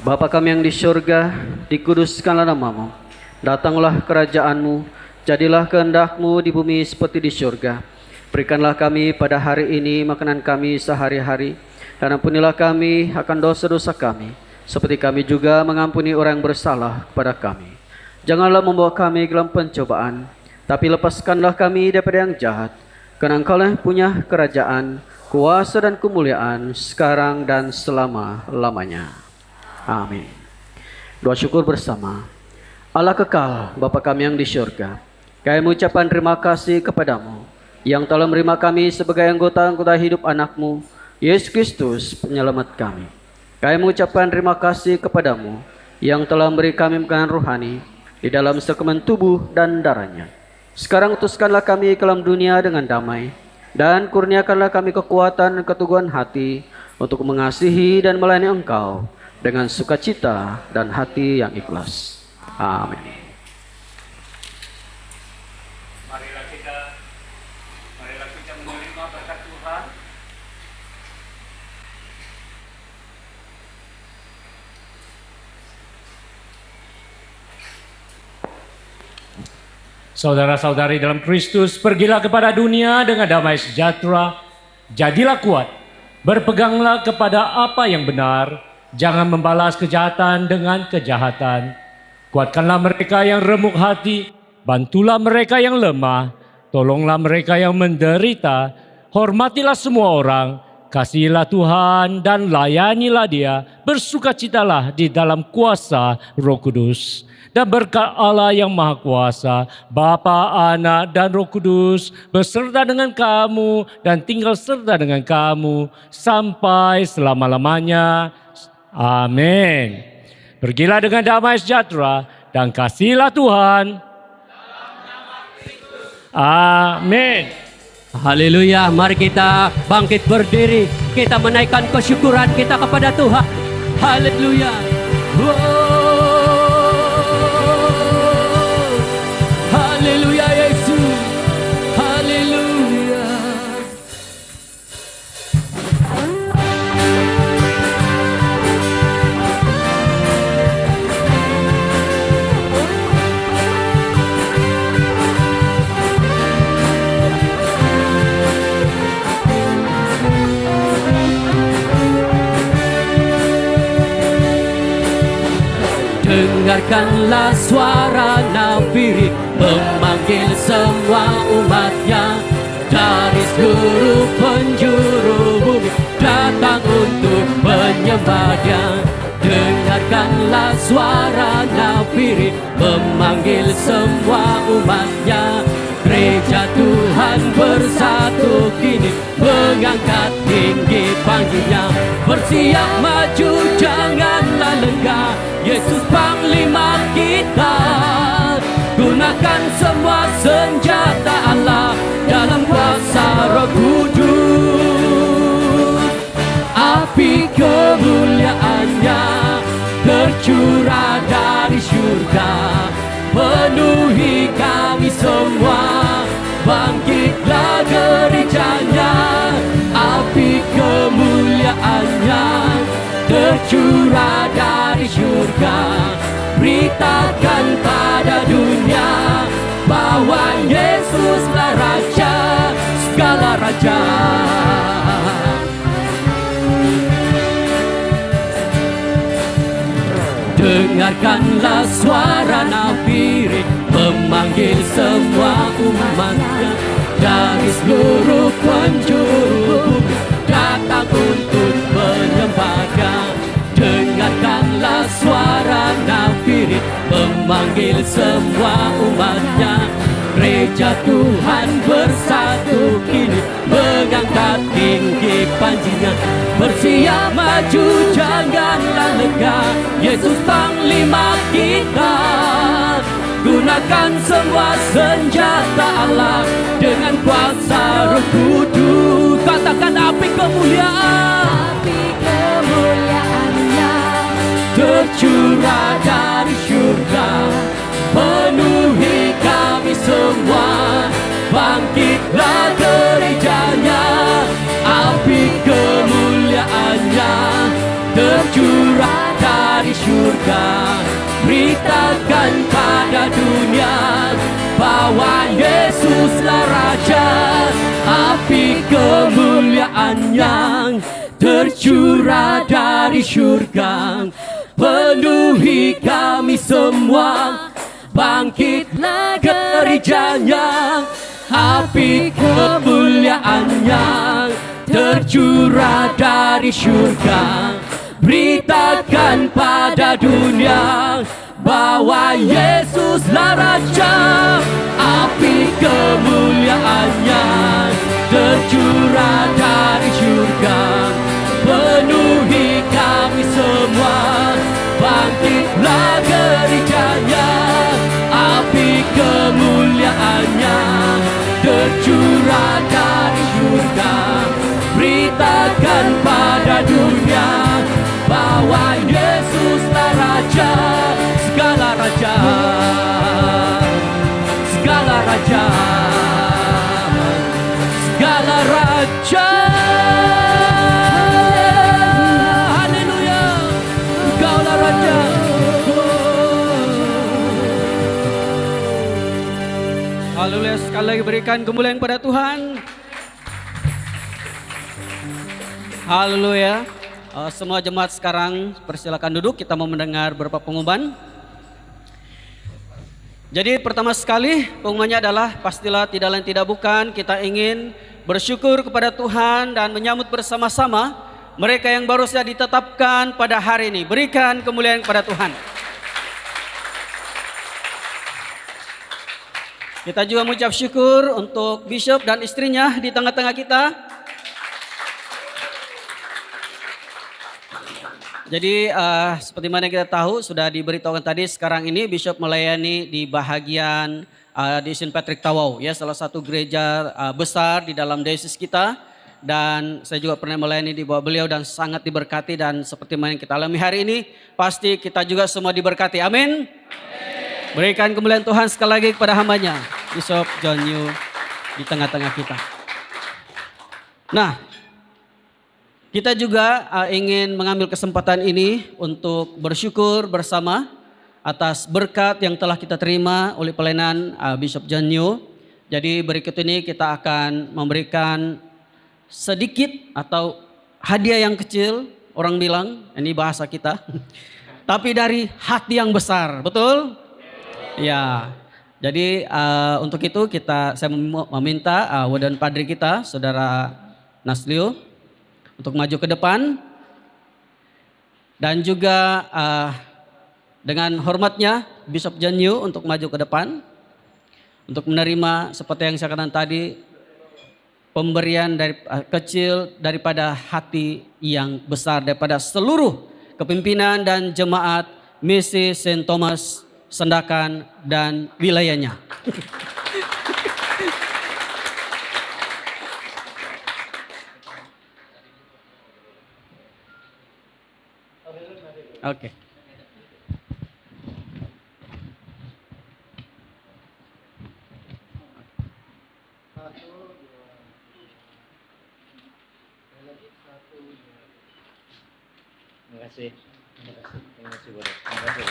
Bapa kami yang di surga, dikuduskanlah namamu. Datanglah kerajaan-Mu, jadilah kehendak-Mu di bumi seperti di surga. Berikanlah kami pada hari ini makanan kami sehari-hari, dan ampunilah kami akan dosa-dosa kami, seperti kami juga mengampuni orang yang bersalah kepada kami. Janganlah membawa kami ke dalam pencobaan, tapi lepaskanlah kami daripada yang jahat. Karena Engkaulah yang punya kerajaan, kuasa dan kemuliaan sekarang dan selama-lamanya. Amin. Doa syukur bersama. Allah kekal, Bapa kami yang di surga, kami mengucapkan terima kasih kepadamu yang telah menerima kami sebagai anggota-anggota hidup anak-Mu, Yesus Kristus, penyelamat kami. Kami mengucapkan terima kasih kepadamu yang telah memberi kami makanan rohani di dalam sakramen tubuh dan darahnya. Sekarang utuskanlah kami ke dalam dunia dengan damai, dan kurniakanlah kami kekuatan dan keteguhan hati untuk mengasihi dan melayani Engkau dengan sukacita dan hati yang ikhlas. Amin. Marilah kita menerima berkat Tuhan. Saudara-saudari dalam Kristus, pergilah kepada dunia dengan damai sejahtera. Jadilah kuat, berpeganglah kepada apa yang benar. Jangan membalas kejahatan dengan kejahatan. Kuatkanlah mereka yang remuk hati, bantulah mereka yang lemah, tolonglah mereka yang menderita, hormatilah semua orang, kasihilah Tuhan dan layanilah Dia, bersukacitalah di dalam kuasa Roh Kudus. Dan berkat Allah yang Maha Kuasa, Bapa, Anak, dan Roh Kudus beserta dengan kamu dan tinggal serta dengan kamu sampai selama-lamanya. Amin. Pergilah dengan damai sejahtera dan kasihilah Tuhan. Amin. Haleluya, mari kita bangkit berdiri, kita menaikkan kesyukuran kita kepada Tuhan. Haleluya. Haleluya Yesus. Haleluya. Dengarkanlah suara nafiri memanggil semua umatnya dari seluruh penjuru bumi datang untuk menyembah-Nya. Dengarkanlah suara nafiri memanggil semua umatnya. Gereja Tuhan bersatu kini mengangkat tinggi panggilnya. Bersiap maju janganlah lengah, Yesus Panglima kita. Gunakan semua senjata Allah dalam kuasa Roh Kudus. Api kemuliaan-Nya tercurah dari surga, penuhi kami semua. Bangkitlah gereja-Nya, api kemuliaan-Nya tercurah dari surga. Beritakan pada dunia bahwa Yesuslah Raja segala raja. Dengarkanlah suara nafiri memanggil semua umatnya dari seluruh penjuru bumi datang untuk menyembah-Nya. Dengarkanlah suara nafiri memanggil semua umatnya. Gereja Tuhan bersatu kini mengangkat tinggi panjinya. Bersiap maju janganlah lengah, Yesus Panglima kita. Gunakan semua senjata Allah dengan kuasa Roh Kudus. Katakan api kemuliaan, Api kemuliaan-Nya tercurah dari surga, penuhi kami semua. Bangkitlah gereja-Nya, api dari surga. Beritakan pada dunia bahwa Yesuslah Raja. Api kemuliaan yang tercurah dari surga penuhi kami semua. Bangkitlah gerejanya, api kemuliaan yang tercurah dari surga. Beritakan pada dunia bahwa Yesuslah Raja. Api kemuliaannya tercurah dari surga penuhi kami semua. Bangkitlah gerejanya, api kemuliaannya tercurah dari surga. Beritakan pada dunia bahwa Yesuslah Raja. Segala raja, segala raja, segala raja. Haleluya, Engkaulah Raja. Haleluya, sekali lagi berikan kemuliaan kepada Tuhan. Haleluya. Semua jemaat sekarang persilakan duduk, kita mau mendengar beberapa pengumuman. Jadi pertama sekali pengumumannya adalah pastilah tidak lain tidak bukan kita ingin bersyukur kepada Tuhan dan menyambut bersama-sama mereka yang baru saja ditetapkan pada hari ini. Berikan kemuliaan kepada Tuhan. Kita juga mengucap syukur untuk Bishop dan istrinya di tengah-tengah kita. Jadi seperti mana kita tahu sudah diberitahukan tadi, sekarang ini Bishop melayani di bahagian di St. Patrick Tawau, ya, salah satu gereja besar di dalam diocese kita. Dan saya juga pernah melayani di bawah beliau dan sangat diberkati, dan seperti mana yang kita alami hari ini pasti kita juga semua diberkati. Amin. Berikan kemuliaan Tuhan sekali lagi kepada hambanya Bishop John Yu di tengah-tengah kita. Nah, kita juga ingin mengambil kesempatan ini untuk bersyukur bersama atas berkat yang telah kita terima oleh pelayanan Bishop John Yu. Jadi berikut ini kita akan memberikan sedikit atau hadiah yang kecil, orang bilang, ini bahasa kita, tapi dari hati yang besar, betul? Ya, jadi untuk itu saya meminta Wadan Padri kita, Saudara Naslio, untuk maju ke depan. Dan juga dengan hormatnya Bishop John Yu untuk maju ke depan. Untuk menerima seperti yang saya katakan tadi, pemberian dari kecil daripada hati yang besar daripada seluruh kepimpinan dan jemaat Misi St. Thomas Sendakan dan wilayahnya. Oke. Terima kasih. Terima kasih, Bro. Terima kasih.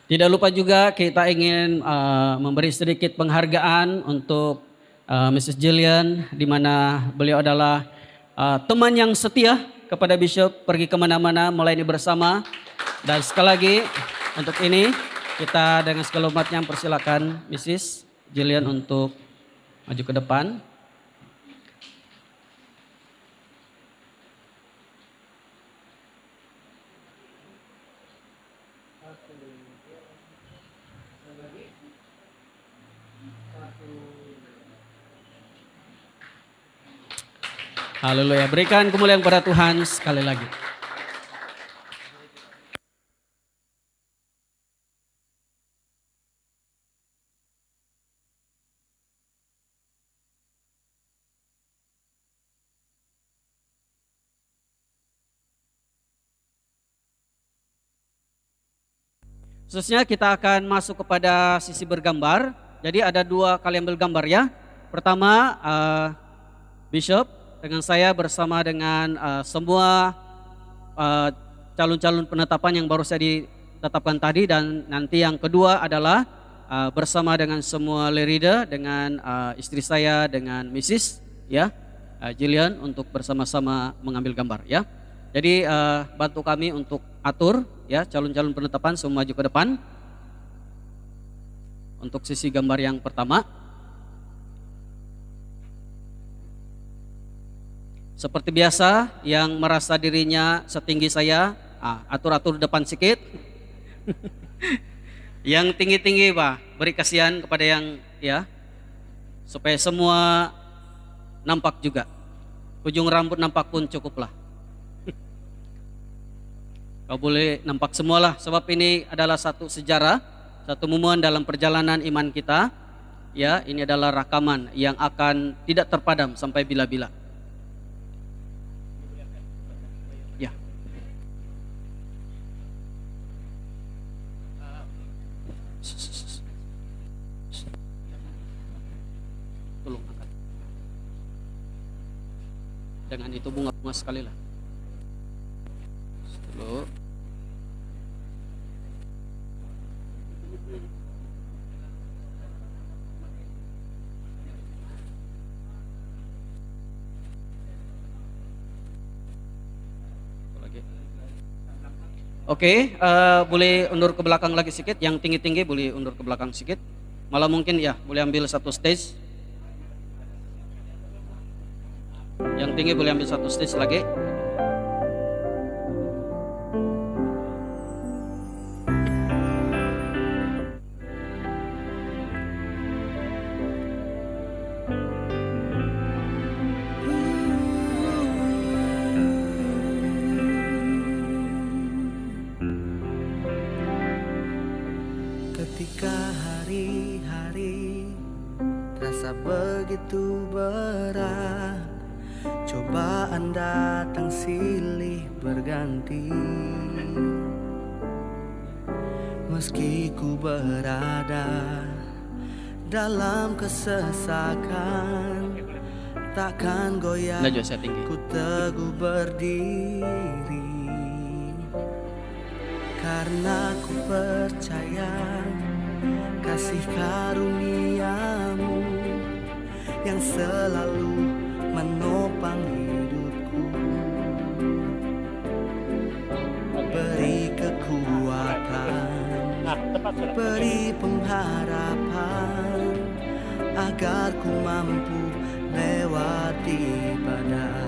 Tidak lupa juga kita ingin memberi sedikit penghargaan untuk Mrs. Jillian, di mana beliau adalah teman yang setia kepada Bishop, pergi kemana-mana melayani bersama. Dan sekali lagi untuk ini kita dengan segala hormatnya persilakan Mrs. Jillian untuk maju ke depan. Haleluya, berikan kemuliaan kepada Tuhan sekali lagi. Khususnya kita akan masuk kepada sisi bergambar. Jadi ada dua kali ambil gambar ya. Pertama Bishop dengan saya bersama dengan semua calon-calon penetapan yang baru saya ditetapkan tadi, dan nanti yang kedua adalah bersama dengan semua leader, dengan istri saya, dengan Mrs. ya, Jillian, untuk bersama-sama mengambil gambar ya. Jadi bantu kami untuk atur ya, calon-calon penetapan semua maju ke depan. Untuk sisi gambar yang pertama, seperti biasa, yang merasa dirinya setinggi saya, atur-atur depan sedikit. Yang tinggi-tinggi Pak, beri kasihan kepada yang ya, supaya semua nampak juga. Ujung rambut nampak pun cukuplah. Kau boleh nampak semualah, sebab ini adalah satu sejarah, satu momen dalam perjalanan iman kita. Ya, ini adalah rakaman yang akan tidak terpadam sampai bila-bila. Ya. Tolong angkat. Jangan itu bunga-bunga sekali lah. Dulu. Oke, boleh undur ke belakang lagi sedikit. Yang tinggi-tinggi boleh undur ke belakang sedikit. Malah mungkin ya, boleh ambil satu stage. Yang tinggi boleh ambil satu stage lagi. Ketika hari-hari terasa begitu berat, cobaan datang silih berganti. Meski ku berada dalam kesesakan, takkan goyah Nah, saya tinggi. ku teguh berdiri. Karena ku percaya kasih karuniamu yang selalu menopang hidupku. Beri kekuatan, beri pengharapan, agar ku mampu lewati badai.